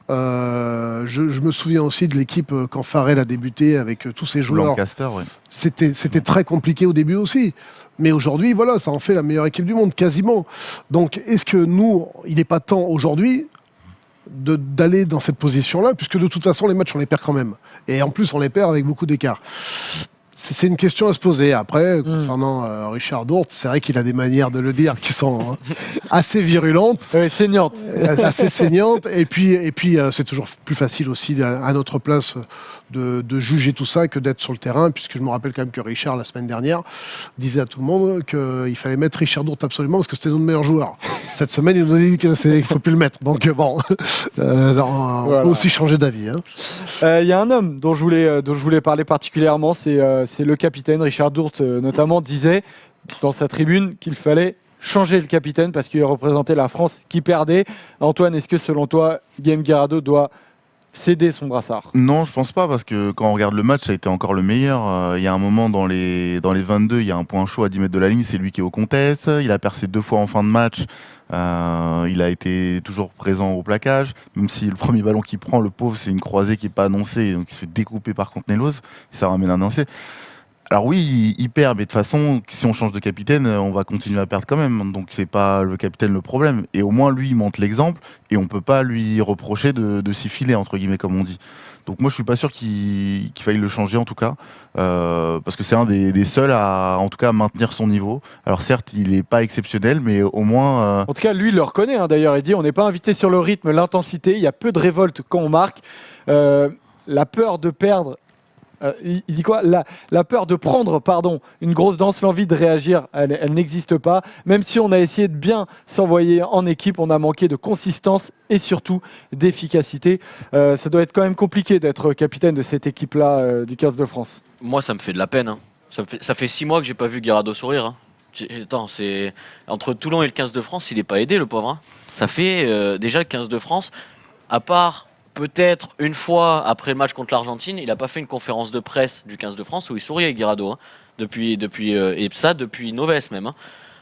Je me souviens aussi de l'équipe quand Farrell a débuté avec tous ces joueurs. Lancaster, oui. C'était très compliqué au début aussi. Mais aujourd'hui, voilà, ça en fait la meilleure équipe du monde, quasiment. Donc, est-ce que nous, il n'est pas temps aujourd'hui d'aller dans cette position-là, puisque de toute façon, les matchs, on les perd quand même. Et en plus, on les perd avec beaucoup d'écart. C'est une question à se poser. Après, concernant Richard Dourte, c'est vrai qu'il a des manières de le dire qui sont assez virulentes. Saignantes. Assez saignantes. Et puis c'est toujours plus facile aussi à notre place de juger tout ça que d'être sur le terrain, puisque je me rappelle quand même que Richard, la semaine dernière, disait à tout le monde qu'il fallait mettre Richard Dourte absolument parce que c'était notre meilleur joueur. Cette semaine, il nous a dit qu'il ne faut plus le mettre. Donc bon, on peut aussi changer d'avis. Il y a un homme dont je voulais parler particulièrement, c'est le capitaine. Richard Dourte, notamment, disait dans sa tribune qu'il fallait changer le capitaine parce qu'il représentait la France qui perdait. Antoine, est-ce que selon toi, Guillaume Guirado doit céder son brassard. Non, je pense pas, parce que quand on regarde le match, ça a été encore le meilleur. Il y a un moment dans les 22, il y a un point chaud à 10 mètres de la ligne, c'est lui qui est au contest. Il a percé 2 fois en fin de match. Il a été toujours présent au plaquage, même si le premier ballon qu'il prend, le pauvre, c'est une croisée qui n'est pas annoncée, donc il se fait découper par Contenellos, ça ramène un lancer. Alors oui, il perd, mais de toute façon, si on change de capitaine, on va continuer à perdre quand même. Donc c'est pas le capitaine le problème. Et au moins, lui, il montre l'exemple, et on peut pas lui reprocher de s'y filer, entre guillemets, comme on dit. Donc moi, je suis pas sûr qu'il faille le changer, en tout cas, parce que c'est un des seuls à, en tout cas, à maintenir son niveau. Alors certes, il est pas exceptionnel, mais au moins... En tout cas, lui, il le reconnaît d'ailleurs. Il dit on n'est pas invité sur le rythme, l'intensité. Il y a peu de révolte quand on marque. La peur de perdre. Il dit quoi la peur de prendre une grosse danse, l'envie de réagir, elle n'existe pas. Même si on a essayé de bien s'envoyer en équipe, on a manqué de consistance et surtout d'efficacité. Ça doit être quand même compliqué d'être capitaine de cette équipe-là du 15 de France. Moi, ça me fait de la peine. Hein. Ça fait 6 mois que j'ai pas vu Guirado sourire. Hein. Attends, entre Toulon et le 15 de France, il est pas aidé, le pauvre. Hein. Ça fait déjà le 15 de France, à part peut-être une fois après le match contre l'Argentine, il n'a pas fait une conférence de presse du 15 de France où il souriait, Guirado. Hein. Et ça depuis Novès même. Hein.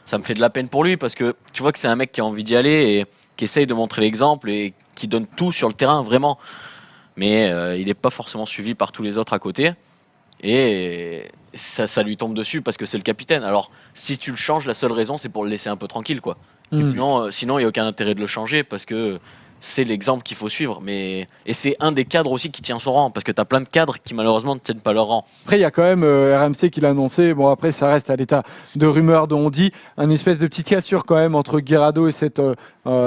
Ça me fait de la peine pour lui parce que tu vois que c'est un mec qui a envie d'y aller et qui essaye de montrer l'exemple et qui donne tout sur le terrain, vraiment. Mais il n'est pas forcément suivi par tous les autres à côté. Et ça lui tombe dessus parce que c'est le capitaine. Alors, si tu le changes, la seule raison, c'est pour le laisser un peu tranquille, quoi. Sinon, il n'y a aucun intérêt de le changer parce que c'est l'exemple qu'il faut suivre. Et c'est un des cadres aussi qui tient son rang parce que tu as plein de cadres qui, malheureusement, ne tiennent pas leur rang. Après, il y a quand même RMC qui l'a annoncé. Bon, après, ça reste à l'état de rumeur dont on dit. Un espèce de petite cassure quand même entre Guirado et cette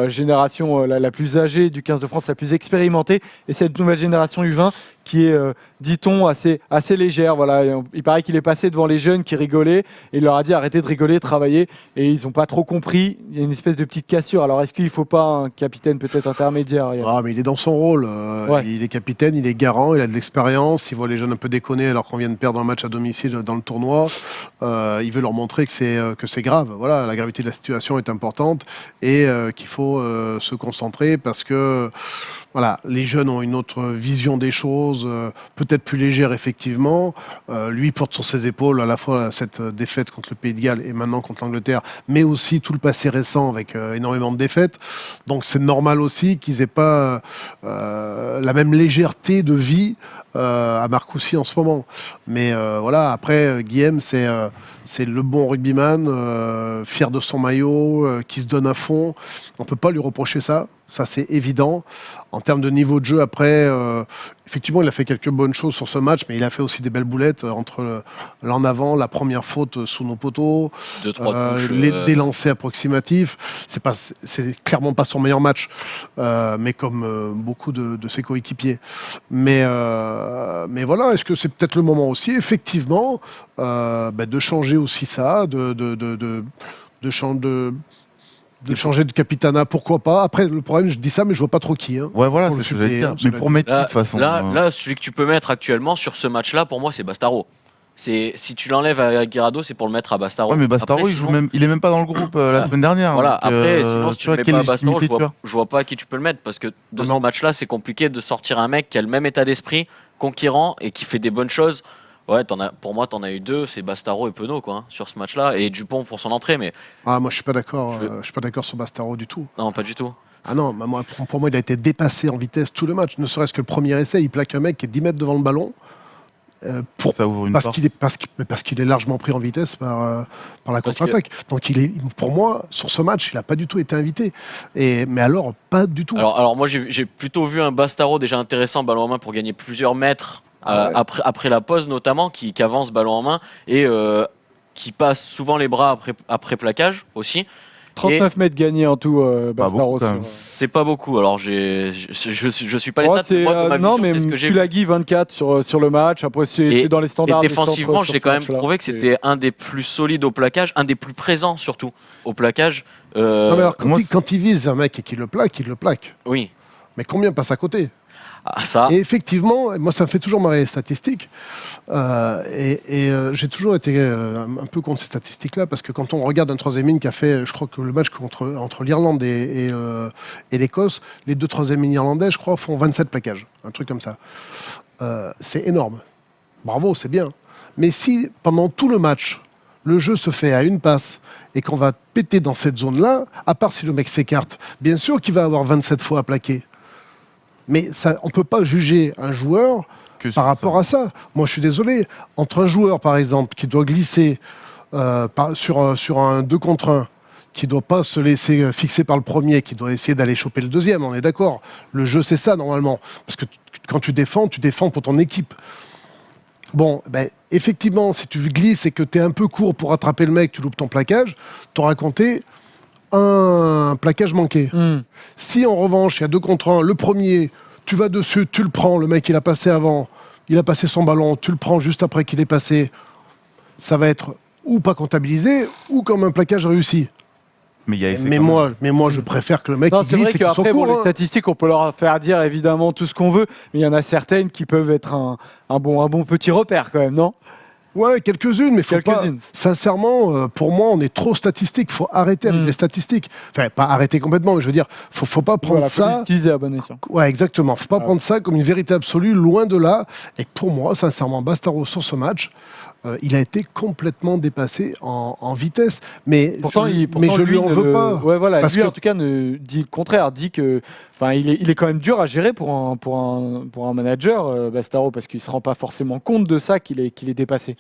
génération la plus âgée du 15 de France, la plus expérimentée, et cette nouvelle génération U20 qui est, dit-on, assez légère. Voilà. Il paraît qu'il est passé devant les jeunes qui rigolaient et il leur a dit arrêtez de rigoler, travaillez. Et ils n'ont pas trop compris. Il y a une espèce de petite cassure. Alors, est-ce qu'il ne faut pas un capitaine peut-être intermédiaire? Ah, mais il est dans son rôle. Ouais. Il est capitaine, il est garant, il a de l'expérience. Il voit les jeunes un peu déconner alors qu'on vient de perdre un match à domicile dans le tournoi. Il veut leur montrer que c'est grave. Voilà, la gravité de la situation est importante et qu'il faut se concentrer parce que voilà, les jeunes ont une autre vision des choses, peut-être plus légère effectivement. Lui porte sur ses épaules à la fois cette défaite contre le Pays de Galles et maintenant contre l'Angleterre, mais aussi tout le passé récent avec énormément de défaites. Donc c'est normal aussi qu'ils n'aient pas la même légèreté de vie à Marcoussis en ce moment. Mais voilà, après, Guillaume, c'est le bon rugbyman, fier de son maillot, qui se donne à fond. On ne peut pas lui reprocher ça. Ça, c'est évident. En termes de niveau de jeu, après, effectivement, il a fait quelques bonnes choses sur ce match, mais il a fait aussi des belles boulettes entre l'en avant, la première faute sous nos poteaux, 2-3 touches, des lancers approximatifs. C'est clairement pas son meilleur match, mais comme beaucoup de ses coéquipiers. Mais voilà, est-ce que c'est peut-être le moment aussi, effectivement, de changer aussi ça, de changer de capitana, pourquoi pas. Après, le problème, je dis ça, mais je vois pas trop qui. Hein, Ouais, voilà, c'est ce que j'allais dire. Mais pour mettre qui, de toute façon Là, celui que tu peux mettre actuellement sur ce match-là, pour moi, c'est Bastaro. Si tu l'enlèves à Guirado, c'est pour le mettre à Bastaro. Ouais, mais Bastaro, Après, il est même pas dans le groupe la semaine dernière. Voilà, donc, après, sinon, si tu ne mets pas à Bastaro, légitimité je vois pas à qui tu peux le mettre. Parce que dans ce match-là, c'est compliqué de sortir un mec qui a le même état d'esprit, conquérant et qui fait des bonnes choses. Ouais, pour moi, t'en as eu 2, c'est Bastaro et Penaud, quoi, hein, sur ce match-là, et Dupont pour son entrée. Mais moi, je suis pas d'accord. Je suis pas d'accord sur Bastaro du tout. non, pas du tout. Ah non, pour moi, il a été dépassé en vitesse tout le match. Ne serait-ce que le premier essai, il plaque un mec qui est 10 mètres devant le ballon. Ça ouvre une porte. Parce qu'il est largement pris en vitesse par la contre-attaque. Donc pour moi, sur ce match, il n'a pas du tout été invité. Mais alors, pas du tout. Alors moi, j'ai plutôt vu un Bastaro déjà intéressant, ballon en main, pour gagner plusieurs mètres. Ouais. Après la pause notamment, qui avance ballon en main et qui passe souvent les bras après plaquage aussi. 39 mètres gagnés en tout, Bastaro. C'est pas beaucoup. Alors je suis pas les stats. Non, mais tu l'as Guy 24 sur le match. Après, c'est dans les standards. Et défensivement, j'ai quand même trouvé que c'était un des plus solides au plaquage, un des plus présents surtout au plaquage. Non, mais alors, quand il vise un mec et qu'il le plaque, il le plaque. Oui. Mais combien passe à côté ? Ah, ça. Et effectivement, moi, ça me fait toujours marrer les statistiques. J'ai toujours été un peu contre ces statistiques-là, parce que quand on regarde un troisième ligne qui a fait, je crois que le match entre l'Irlande et l'Écosse, les deux troisième lignes irlandais, je crois, font 27 plaquages, un truc comme ça. C'est énorme. Bravo, c'est bien. Mais si, pendant tout le match, le jeu se fait à une passe et qu'on va péter dans cette zone-là, à part si le mec s'écarte, bien sûr qu'il va avoir 27 fois à plaquer. Mais ça, on ne peut pas juger un joueur par rapport à ça. Moi, je suis désolé. Entre un joueur, par exemple, qui doit glisser sur un 2 contre 1, qui ne doit pas se laisser fixer par le premier, qui doit essayer d'aller choper le deuxième, on est d'accord. Le jeu, c'est ça, normalement. Parce que quand tu défends pour ton équipe. Bon, effectivement, si tu glisses et que tu es un peu court pour attraper le mec, tu loupes ton plaquage, tu auras compté un plaquage manqué. Si en revanche, il y a 2 contre 1, le premier, tu vas dessus, tu le prends, le mec il a passé avant, il a passé son ballon, tu le prends juste après qu'il est passé, ça va être ou pas comptabilisé, ou comme un plaquage réussi. Mais moi, je préfère que le mec Non, il c'est glisse vrai et qu'il soit qu'après, court. les statistiques, on peut leur faire dire évidemment tout ce qu'on veut, mais il y en a certaines qui peuvent être un bon petit repère quand même, non? Ouais, quelques-unes, mais faut pas. Quelques-unes. Sincèrement, pour moi, on est trop statistique. Faut arrêter avec les statistiques. Enfin, pas arrêter complètement, mais je veux dire, faut pas prendre Voilà, faut les ça. utiliser à bon escient. Ouais, exactement. Faut pas prendre ça comme une vérité absolue, loin de là. Et pour moi, sincèrement, Bastaro sur ce match, il a été complètement dépassé en vitesse. Mais Pourtant, je lui en veux pas. Ouais, voilà. Parce Lui, que- en tout cas, ne dit le contraire. Dit que, enfin, il est quand même dur à gérer pour un manager, Bastaro, parce qu'il se rend pas forcément compte de ça qu'il est dépassé.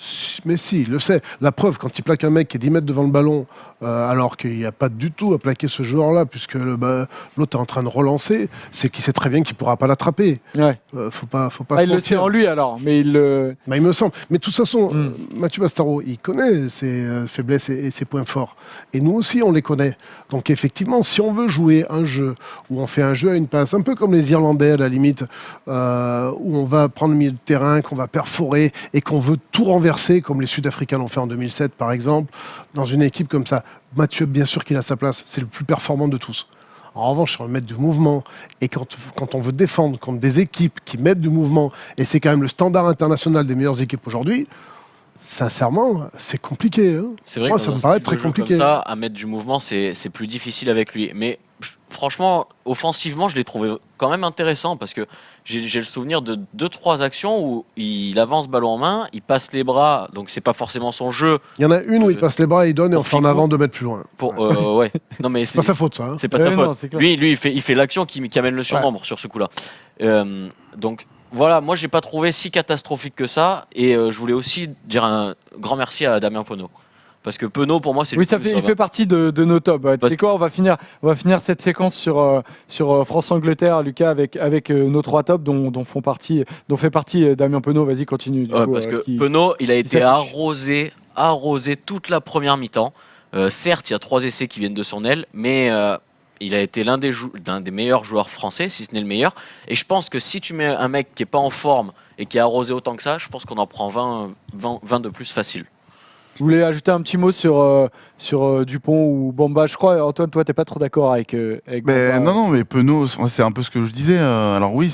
Mais si, il le sait. La preuve, quand il plaque un mec qui est 10 mètres devant le ballon, alors qu'il n'y a pas du tout à plaquer ce joueur-là, puisque l'autre est en train de relancer, c'est qu'il sait très bien qu'il ne pourra pas l'attraper. Ouais. Faut pas Ah, se il le tient mentir. en lui alors, mais il le. Bah, il me semble. Mais de toute façon, Mathieu Bastaro, il connaît ses faiblesses et ses points forts. Et nous aussi, on les connaît. Donc effectivement, si on veut jouer un jeu où on fait un jeu à une passe, un peu comme les Irlandais à la limite, où on va prendre le milieu de terrain, qu'on va perforer et qu'on veut tout renverser, comme les Sud-Africains l'ont fait en 2007 par exemple, dans une équipe comme ça, Mathieu, bien sûr qu'il a sa place. C'est le plus performant de tous. En revanche, si on veut mettre du mouvement, et quand on veut défendre contre des équipes qui mettent du mouvement, et c'est quand même le standard international des meilleures équipes aujourd'hui, sincèrement, c'est compliqué. Hein. C'est vrai Moi, que ça dans me un paraît style très de jeu compliqué. comme ça, à mettre du mouvement, c'est plus difficile avec lui. Mais franchement, offensivement, je l'ai trouvé quand même intéressant parce que j'ai le souvenir de 2-3 actions où il avance ballon en main, il passe les bras, donc c'est pas forcément son jeu. Il y en a une où il passe les bras, il donne, et on fait en Fico. avant 2 mètres plus loin. Ouais. Non mais C'est pas sa faute, ça. Hein. C'est pas sa non, faute. c'est clair. Lui, il fait l'action qui amène le surnombre sur ce coup-là. Donc voilà, moi j'ai pas trouvé si catastrophique que ça. Et je voulais aussi dire un grand merci à Damien Penaud. Parce que Penaud, pour moi, c'est Oui, le plus il fait partie de nos tops. Tu Parce sais quoi, on va finir cette séquence sur France-Angleterre, Lucas, avec nos 3 tops dont fait partie Damien Penaud. Vas-y, continue. Parce que Penaud, il a été s'affiche. arrosé toute la première mi-temps. Certes, il y a 3 essais qui viennent de son aile, mais il a été l'un des meilleurs joueurs français, si ce n'est le meilleur. Et je pense que si tu mets un mec qui n'est pas en forme et qui est arrosé autant que ça, je pense qu'on en prend 20 de plus facile. Je voulais ajouter un petit mot sur Dupont ou Bamba. Je crois, Antoine, toi, t'es pas trop d'accord avec Bamba. Non, mais Penaud, c'est un peu ce que je disais. Alors oui,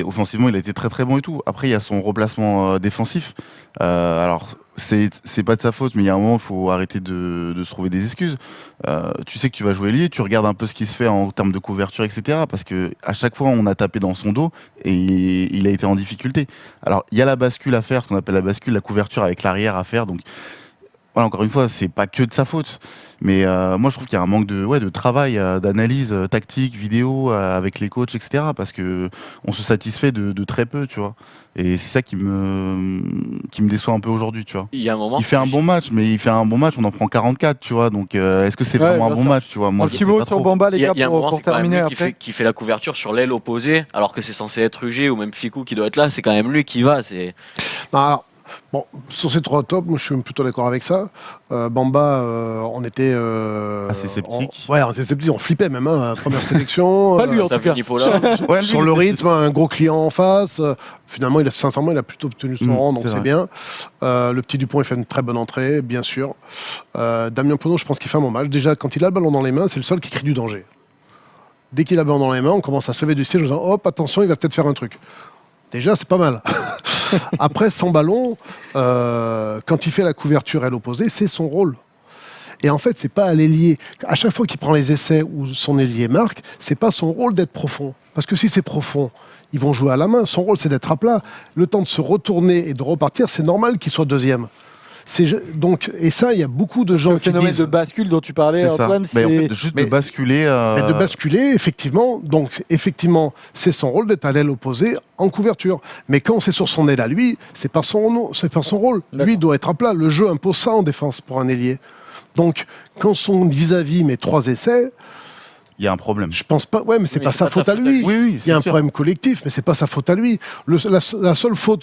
offensivement, il a été très très bon et tout. Après, il y a son replacement défensif. Alors, c'est pas de sa faute, mais il y a un moment, il faut arrêter de se trouver des excuses. Tu sais que tu vas jouer lié, tu regardes un peu ce qui se fait en termes de couverture, etc. Parce que à chaque fois, on a tapé dans son dos et il a été en difficulté. Alors, il y a la bascule à faire, ce qu'on appelle la bascule, la couverture avec l'arrière à faire. Donc, voilà, encore une fois, c'est pas que de sa faute, mais moi je trouve qu'il y a un manque de travail, d'analyse tactique, vidéo avec les coachs, etc. Parce que on se satisfait de très peu, tu vois. Et c'est ça qui me déçoit un peu aujourd'hui, tu vois. Il y a un moment. Il fait un bon match, on en prend 44, tu vois. Donc est-ce que c'est vraiment un bien bon sûr. match, tu vois? Moi, Un je petit sais mot pas sur trop. Bamba, les Il y gars, a un moment, pour c'est quand même terminer lui après. qui fait la couverture sur l'aile opposée, alors que c'est censé être Ruger ou même Ficou qui doit être là. C'est quand même lui qui va. Non, alors, bon, sur ces 3 tops, moi je suis plutôt d'accord avec ça. Bamba, on était. Assez sceptique. On était sceptique, on flippait même, hein, première sélection. Pas lui, en Ça tout cas. finit Paula. Ouais, lui, Sur il le était- rythme, un gros client en face. Finalement, sincèrement, il a plutôt obtenu son rang, donc c'est c'est vrai. bien. Le petit Dupont, il fait une très bonne entrée, bien sûr. Damien Penaud, je pense qu'il fait un bon match. Déjà, quand il a le ballon dans les mains, c'est le seul qui crie du danger. dès qu'il a le ballon dans les mains, on commence à se lever du siège en disant hop, attention, il va peut-être faire un truc. Déjà, c'est pas mal. Après, sans ballon, quand il fait la couverture à l'opposé, c'est son rôle. Et en fait, c'est pas à l'ailier. À chaque fois qu'il prend les essais où son ailier marque, c'est pas son rôle d'être profond. Parce que si c'est profond, ils vont jouer à la main. Son rôle, c'est d'être à plat. Le temps de se retourner et de repartir, c'est normal qu'il soit deuxième. Donc, et ça, il y a beaucoup de gens Le qui phénomène disent... de bascule dont tu parlais, C'est ça. Antoine, Mais en c'est... fait, juste de basculer. Mais de basculer, effectivement. Donc, effectivement, c'est son rôle d'être à l'aile opposée en couverture. Mais quand c'est sur son aile à lui, c'est pas son rôle. D'accord. Lui, il doit être à plat. Le jeu impose ça en défense pour un ailier. Donc, quand son vis-à-vis met 3 essais, il y a un problème. je pense pas. Ouais, mais c'est Mais pas c'est sa pas de sa faute à faute à lui. Oui, oui, Il y a un c'est sûr. problème collectif, mais c'est pas sa faute à lui. La seule faute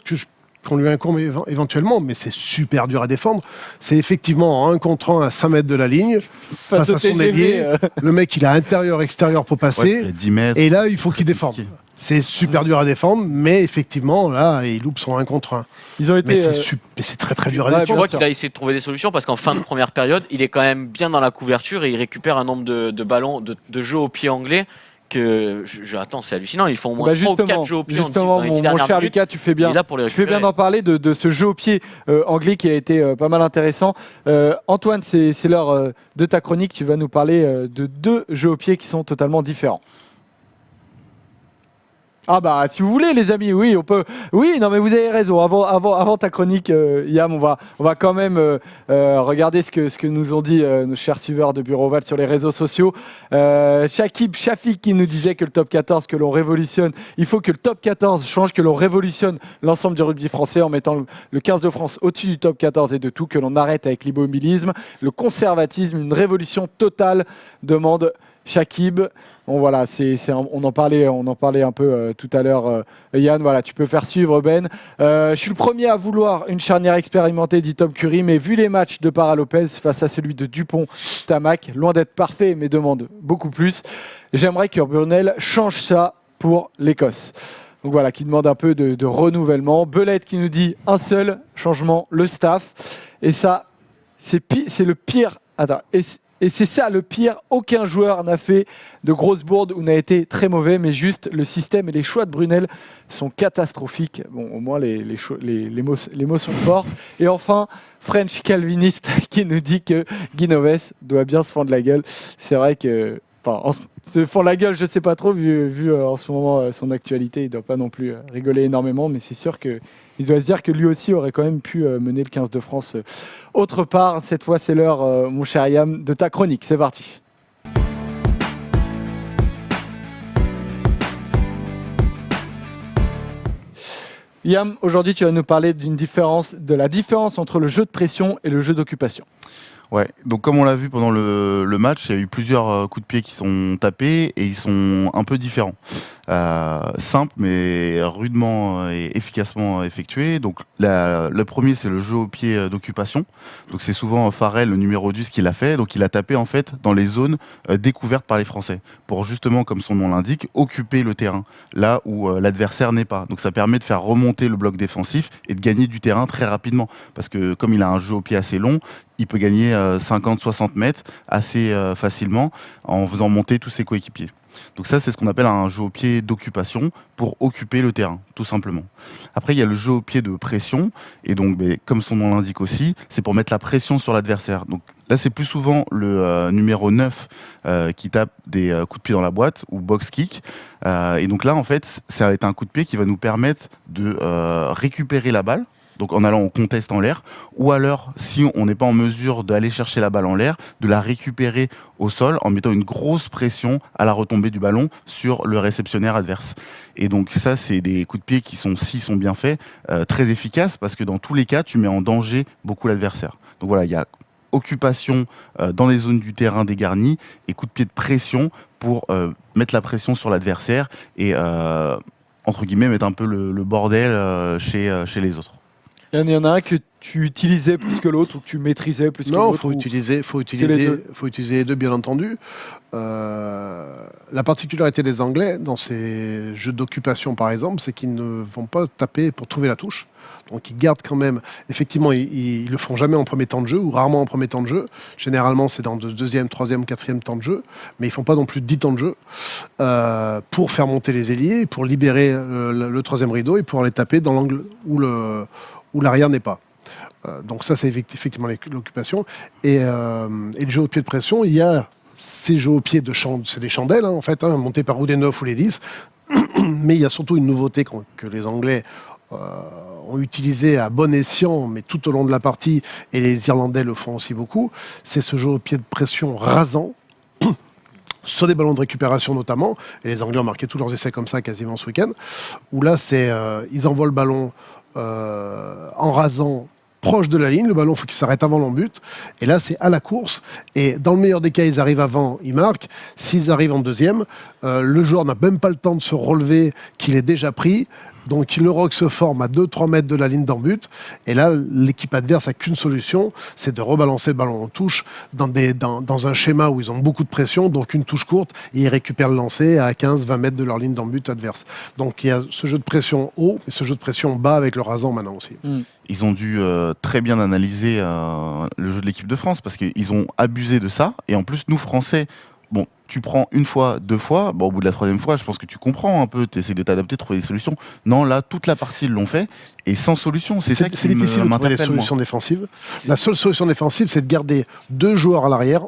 qu'on lui incombe éventuellement, mais c'est super dur à défendre, c'est effectivement en 1 contre 1 à 5 mètres de la ligne, face au à son TGV, ailier, le mec il a intérieur-extérieur pour Ouais, passer, il y a 10 mètres. et là il faut qu'il défende. compliqué. C'est super dur à défendre, mais effectivement là il loupe son 1 contre 1. Ils ont été... Mais c'est très très dur à Ouais, Tu défendre. vois qu'il a essayé de trouver des solutions parce qu'en fin de première période, il est quand même bien dans la couverture et il récupère un nombre de ballons, de jeux au pied anglais que attends, c'est hallucinant. Ils font au moins 3 ou 4 jeux au pied justement, dans les 10 mon dernières cher minutes. Lucas, tu fais bien. Il est là pour les Tu fais bien récupérer. d'en parler de ce jeu au pied anglais qui a été pas mal intéressant. Antoine, c'est l'heure de ta chronique. Tu vas nous parler de 2 jeux au pied qui sont totalement différents. Ah bah si vous voulez les amis, oui on peut. Oui non mais vous avez raison. Avant ta chronique, Yam, on va quand même regarder ce que nous ont dit nos chers suiveurs de Bureau Oval sur les réseaux sociaux. Shakib Shafik qui nous disait que le top 14 que l'on révolutionne, il faut que le top 14 change, que l'on révolutionne l'ensemble du rugby français en mettant le 15 de France au-dessus du top 14 et de tout, que l'on arrête avec l'immobilisme, le conservatisme, une révolution totale, demande Shakib. Bon voilà, on en parlait un peu tout à l'heure. Yann, voilà, tu peux faire suivre Ben. Je suis le premier à vouloir une charnière expérimentée, dit Tom Curry, mais vu les matchs de Para Lopez face à celui de Dupont-Tamac, loin d'être parfait, mais demande beaucoup plus. J'aimerais que Burnell change ça pour l'Écosse. Donc voilà, qui demande un peu de renouvellement. Belette qui nous dit un seul changement, le staff. Et ça, c'est le pire. Attends. Et c'est ça le pire, aucun joueur n'a fait de grosses bourdes ou n'a été très mauvais, mais juste le système et les choix de Brunel sont catastrophiques. Bon, au moins les mots sont forts. Et enfin, French Calviniste qui nous dit que Guinoves doit bien se fendre la gueule. C'est vrai que... se fend la gueule, je sais pas trop, vu en ce moment son actualité, il doit pas non plus rigoler énormément, mais c'est sûr qu'il doit se dire que lui aussi aurait quand même pu mener le 15 de France autre part. Cette fois, c'est l'heure, mon cher Yam, de ta chronique. C'est parti. Yam, aujourd'hui, tu vas nous parler de la différence entre le jeu de pression et le jeu d'occupation. Ouais, donc comme on l'a vu pendant le match, il y a eu plusieurs coups de pied qui sont tapés et ils sont un peu différents. Simple mais rudement et efficacement effectué. Donc le premier, c'est le jeu au pied d'occupation. Donc c'est souvent Farrell, le numéro 10, qui l'a fait. Donc il a tapé en fait dans les zones découvertes par les Français pour justement, comme son nom l'indique, occuper le terrain là où l'adversaire n'est pas. Donc ça permet de faire remonter le bloc défensif et de gagner du terrain très rapidement parce que comme il a un jeu au pied assez long, il peut gagner 50-60 mètres assez facilement en faisant monter tous ses coéquipiers. Donc ça, c'est ce qu'on appelle un jeu au pied d'occupation pour occuper le terrain, tout simplement. Après, il y a le jeu au pied de pression. Et donc, comme son nom l'indique aussi, c'est pour mettre la pression sur l'adversaire. Donc là, c'est plus souvent le numéro 9 qui tape des coups de pied dans la boîte ou box kick. Et donc là, en fait, ça va être un coup de pied qui va nous permettre de récupérer la balle. Donc en allant au contest en l'air, ou alors si on n'est pas en mesure d'aller chercher la balle en l'air, de la récupérer au sol en mettant une grosse pression à la retombée du ballon sur le réceptionnaire adverse. Et donc ça, c'est des coups de pied qui sont, s'ils sont bien faits, très efficaces parce que dans tous les cas, tu mets en danger beaucoup l'adversaire. Donc voilà, il y a occupation dans les zones du terrain dégarnies et coup de pied de pression pour mettre la pression sur l'adversaire et entre guillemets mettre un peu le bordel chez les autres. Il y en a un que tu utilisais plus que l'autre ou que tu maîtrisais plus que Non, l'autre faut ou- utiliser les deux, bien entendu. La particularité des Anglais dans ces jeux d'occupation, par exemple, c'est qu'ils ne vont pas taper pour trouver la touche. Donc ils gardent quand même. Effectivement, ils le font jamais en premier temps de jeu ou rarement en premier temps de jeu. Généralement, c'est dans le deuxième, troisième, quatrième temps de jeu, mais ils font pas non plus 10 temps de jeu pour faire monter les ailiers, pour libérer le troisième rideau et pour les taper dans l'angle où l'arrière n'est pas. Donc ça, c'est effectivement l'occupation. Et le jeu au pied de pression, il y a ces jeux au pied c'est des chandelles, en fait, montés par ou des 9 ou les 10. Mais il y a surtout une nouveauté que les Anglais ont utilisé à bon escient, mais tout au long de la partie, et les Irlandais le font aussi beaucoup, c'est ce jeu au pied de pression rasant, sur des ballons de récupération notamment, et les Anglais ont marqué tous leurs essais comme ça quasiment ce week-end, où là, ils envoient le ballon en rasant proche de la ligne, le ballon, il faut qu'il s'arrête avant l'en-but, et là, c'est à la course, et dans le meilleur des cas, ils arrivent avant, ils marquent, s'ils arrivent en deuxième, le joueur n'a même pas le temps de se relever, qu'il est déjà pris, donc le rock se forme à 2-3 mètres de la ligne d'en-but, et là, l'équipe adverse n'a qu'une solution, c'est de rebalancer le ballon en touche dans un schéma où ils ont beaucoup de pression, donc une touche courte, et ils récupèrent le lancer à 15-20 mètres de leur ligne d'en-but adverse. Donc il y a ce jeu de pression haut, et ce jeu de pression bas avec le rasant maintenant aussi. Ils ont dû très bien analyser le jeu de l'équipe de France parce qu'ils ont abusé de ça. Et en plus, nous, Français, bon, tu prends une fois, deux fois, bon, au bout de la troisième fois, je pense que tu comprends un peu, tu essaies de t'adapter, de trouver des solutions. Non, là, toute la partie, ils l'ont fait et sans solution. C'est ça qui difficile de trouver les m'interpelle, moi. solutions défensives. La seule solution défensive, c'est de garder 2 joueurs à l'arrière,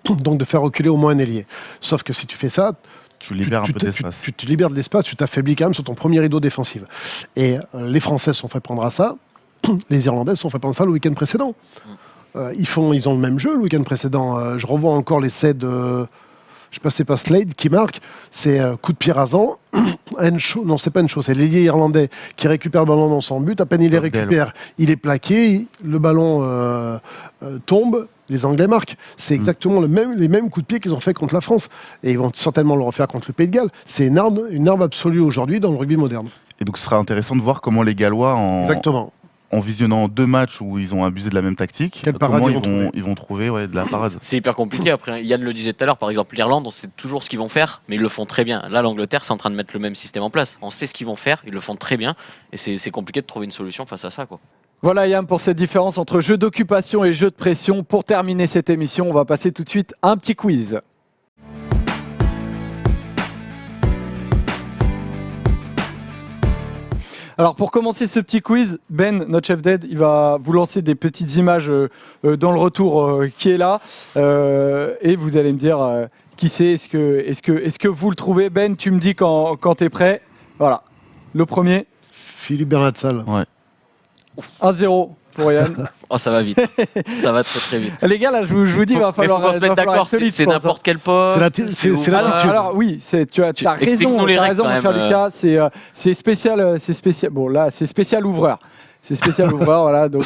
donc de faire reculer au moins un ailier. Sauf que si tu fais ça, Tu libères un peu d'espace. tu te libères de l'espace, tu t'affaiblis quand même sur ton premier rideau défensif. Et les Français se sont fait prendre à ça, les Irlandais se sont fait prendre ça le week-end précédent. Ils ont le même jeu le week-end précédent. Je revois encore l'essai de... Je sais pas, c'est pas Slade qui marque, c'est coup de pied rasant. Non, c'est pas Henshaw, c'est l'ailier irlandais qui récupère le ballon dans son but. À peine il les récupère, il est plaqué, le ballon tombe, les Anglais marquent. C'est exactement les mêmes coups de pied qu'ils ont fait contre la France. Et ils vont certainement le refaire contre le Pays de Galles. C'est une arme absolue aujourd'hui dans le rugby moderne. Et donc, ce sera intéressant de voir comment les Gallois, Exactement. en visionnant 2 matchs où ils ont abusé de la même tactique, Quelle parade comment ils vont trouver de la parade. C'est hyper compliqué. Après, Yann le disait tout à l'heure, par exemple, l'Irlande, on sait toujours ce qu'ils vont faire, mais ils le font très bien. Là, l'Angleterre, c'est en train de mettre le même système en place. On sait ce qu'ils vont faire, ils le font très bien, et c'est compliqué de trouver une solution face à ça, quoi. Voilà Yann pour cette différence entre jeu d'occupation et jeu de pression. Pour terminer cette émission, on va passer tout de suite à un petit quiz. Alors pour commencer ce petit quiz, Ben, notre chef d'aide, il va vous lancer des petites images dans le retour qui est là et vous allez me dire qui c'est. Est-ce que vous le trouvez? Ben, tu me dis quand tu es prêt. Voilà, le premier. Philippe Bernatsal. Ouais. 1-0 pour Yann. Oh, ça va vite. Ça va très très vite. Les gars, là, je vous dis, il va falloir. Mais faut qu'on se mette d'accord, c'est n'importe quel poste. C'est l'attitude. Alors oui, tu as Explique-nous les règles, raison, mon quand cher même. Lucas. C'est spécial. Bon là, c'est spécial ouvreur. C'est spécial ouvreur, voilà. Donc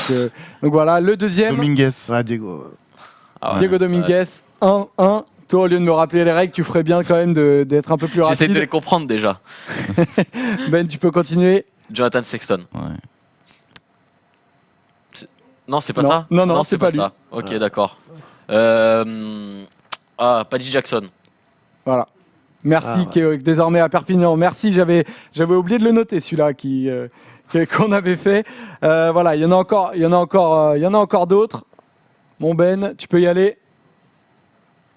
voilà, le deuxième. Dominguez. Ouais, Diego. Ah ouais, Diego ça va. Dominguez, 1-1. Toi, au lieu de me rappeler les règles, tu ferais bien quand même d'être un peu plus J'essaie de les rapide. comprendre déjà. Ben, tu peux continuer. Jonathan Sexton. Ouais. Non, c'est pas Non. ça. Non, c'est pas lui. ça. Ok, d'accord. Paddy Jackson. Voilà. Merci, Ah, ouais. qui est désormais à Perpignan. Merci, j'avais oublié de le noter celui-là qu'on avait fait. Voilà, il y en a encore d'autres. Mon Ben, tu peux y aller.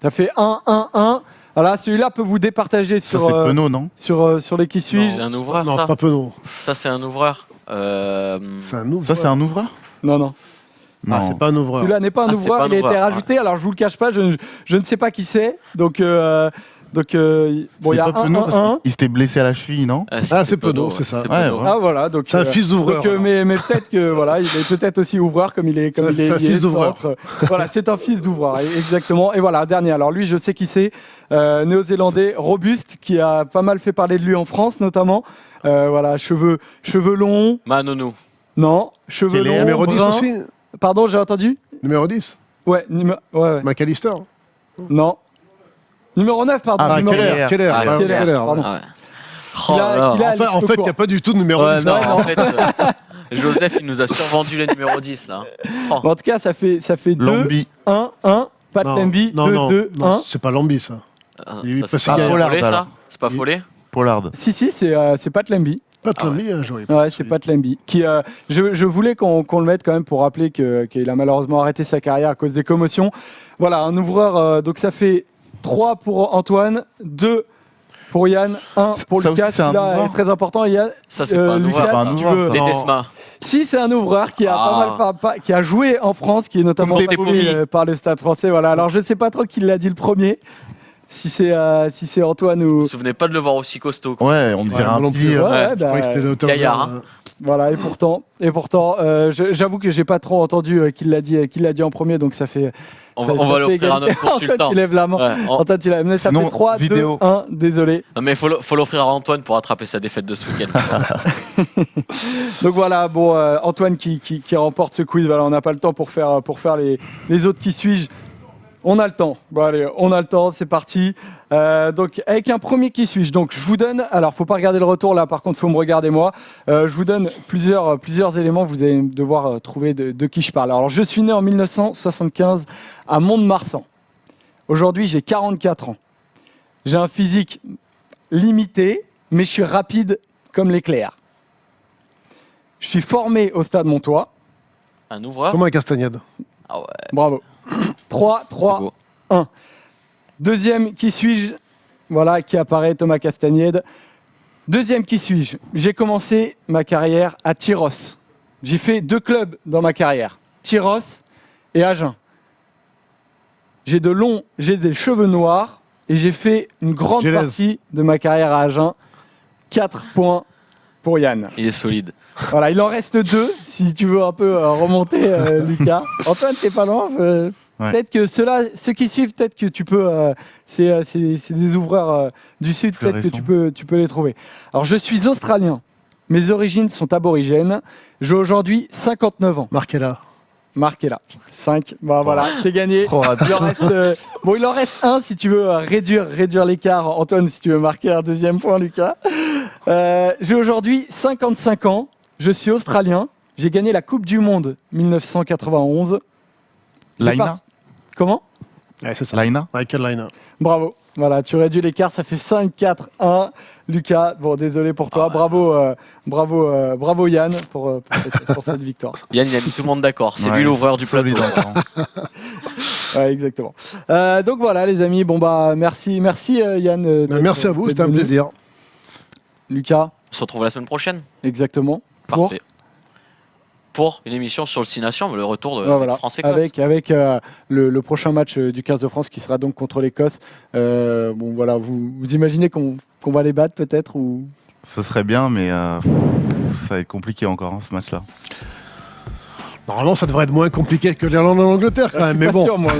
T'as fait 1-1-1. Voilà, celui-là peut vous départager Ça, sur c'est Penaud, non? sur les qui suivent. C'est un ouvreur, Non, ça. c'est pas Penaud. Ça, c'est un ouvreur. C'est un ouvreur. Ça, c'est un ouvreur? Non. Ah, Non. c'est pas un ouvreur. Celui-là n'est pas un Ah, c'est ouvreur, pas un il a été ouvreur, rajouté. Alors je vous le cache pas, je ne sais pas qui c'est. Donc bon, il C'est y a pas Penaud, 1-1-1. parce qu'il s'était blessé à la cheville, non? c'est Penaud, c'est ça. Ouais, Penaud. voilà. Ah voilà, donc C'est un fils d'ouvreur. donc, mais peut-être que voilà, il est peut-être aussi ouvreur comme il est C'est un lié fils d'ouvreur. centre. Voilà, c'est un fils d'ouvreur, exactement. Et voilà, dernier. Alors lui, je sais qui c'est. Néo-zélandais, robuste, qui a pas mal fait parler de lui en France notamment. Voilà, cheveux longs. Manonou. Non, cheveux Quel est longs. Numéro 10 bruns. aussi. Pardon, j'ai entendu. Numéro 10. Ouais, ouais. McAllister. Non. Numéro 9, pardon. Ah, numéro Keller. 9. Keller. Ah, Ah, Keller, Keller, pardon. Ah ouais. Oh là là. il a les En cheveux fait, il courts. n'y a pas du tout de numéro Ouais, 10. non, Ouais, en non. fait, Joseph, il nous a survendu les numéros 10 là. Oh. En tout cas, ça fait 2, Lambi. 1, 1. Pat Lambi, 2, 2, 1. c'est pas Lambi, ça. Il est Ça, c'est passé pas Gaillard. Follet, alors. ça C'est pas Follet Pollard. Si, c'est Pat Lambi. Pas Ah Lambi, hein, j'aurais Ouais, c'est Pat Lambi. Qui, je voulais qu'on le mette quand même pour rappeler qu'il a malheureusement arrêté sa carrière à cause des commotions. Voilà, un ouvreur. Donc ça fait 3 pour Antoine, 2 pour Yann, 1 pour Ça Lucas. aussi, c'est un Celui-là ouvreur est très important. Il y a, Ça, c'est pas un Lucas, ouvreur. C'est pas un si tu ouvreur, veux. ça. Les Non. Desma. Si, c'est un ouvreur qui a qui a joué en France, qui est notamment Comme passé Teboumi. par le Stade français. Voilà. Alors je ne sais pas trop qui l'a dit le premier. Si c'est Antoine Vous ou vous souvenez pas de le voir aussi costaud quoi. Ouais, on dirait moi un non plus, pilier. ouais. Ouais, Je bah, croyais que c'était l'auteur. Gaillard, hein. voilà. Et pourtant, j'avoue que j'ai pas trop entendu qu'il l'a dit en premier, donc ça fait. On ça va fait l'offrir à égalité. notre consultant. Antoine, tu lèves la main. Ouais, Antoine, tu lèves. Mais ça Sinon, fait 3, vidéo. 2, 1. Désolé. Non, mais faut l'offrir à Antoine pour attraper sa défaite de ce week-end. Donc voilà, bon, Antoine qui remporte ce quiz. Voilà, on n'a pas le temps pour faire les autres qui suis-je. On a le temps. Bon allez, on a le temps, c'est parti. Donc avec un premier qui suis-je. Donc je vous donne. Alors faut pas regarder le retour là. Par contre, faut me regarder moi. Je vous donne plusieurs éléments. Vous allez devoir trouver de qui je parle. Alors je suis né en 1975 à Mont-de-Marsan. Aujourd'hui, j'ai 44 ans. J'ai un physique limité, mais je suis rapide comme l'éclair. Je suis formé au Stade Montois. Un ouvreur. Thomas Castagnade. Ah ouais. Bravo. 3, c'est 3, beau. 1. Deuxième, qui suis-je? Voilà, qui apparaît, Thomas Castagnède. Deuxième, qui suis-je? J'ai commencé ma carrière à Tyros. J'ai fait 2 clubs dans ma carrière, Tyros et Agen. J'ai des cheveux noirs et j'ai fait une grande Gélèse. partie de ma carrière à Agen. 4 points pour Yann. Il est solide. Voilà, il en reste 2 si tu veux un peu remonter, Lucas. Antoine, t'es pas loin. Ouais. Peut-être que ceux qui suivent, peut-être que tu peux. C'est des ouvreurs du Sud, Plus peut-être que récents. tu peux les trouver. Alors, je suis australien. Mes origines sont aborigènes. J'ai aujourd'hui 59 ans. Marquez-la. Marquez-la. 5. Bah, voilà, c'est gagné. Trop rapide. Il en reste, il en reste 1 si tu veux réduire l'écart. Antoine, si tu veux marquer un deuxième point, Lucas. J'ai aujourd'hui 55 ans. Je suis australien. J'ai gagné la Coupe du Monde 1991. J'ai Laina part- Comment? Ouais, c'est ça. Laina Michael Laina. Bravo. Voilà, tu réduis l'écart, ça fait 5-4-1. Lucas, bon, désolé pour toi. Bravo Yann pour cette victoire. Yann, il a mis tout le monde d'accord. C'est Ouais, lui l'ouvreur du plateau. solide, hein. Ouais, exactement. Donc voilà, les amis. Bon, bah, merci Yann. Merci à vous, d'être c'était un venu. plaisir. Lucas, On se retrouve la semaine prochaine. exactement. Pour Parfait. Pour une émission sur le 6 Nations, le retour de Ouais, voilà. France-Écosse. Avec le prochain match du 15 de France qui sera donc contre l'Écosse. Bon voilà, vous imaginez qu'on va les battre peut-être ou... Ce serait bien, mais ça va être compliqué encore, hein, ce match-là. Normalement, ça devrait être moins compliqué que l'Irlande et l'Angleterre quand même. Mais Pas bon, sûr, moi.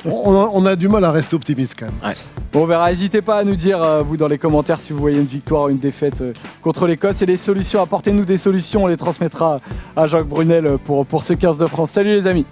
on a du mal à rester optimiste quand même. Bon, on verra. N'hésitez pas à nous dire, vous, dans les commentaires, si vous voyez une victoire ou une défaite contre l'Écosse. Et les solutions, apportez-nous des solutions. On les transmettra à Jacques Brunel pour ce 15 de France. Salut les amis.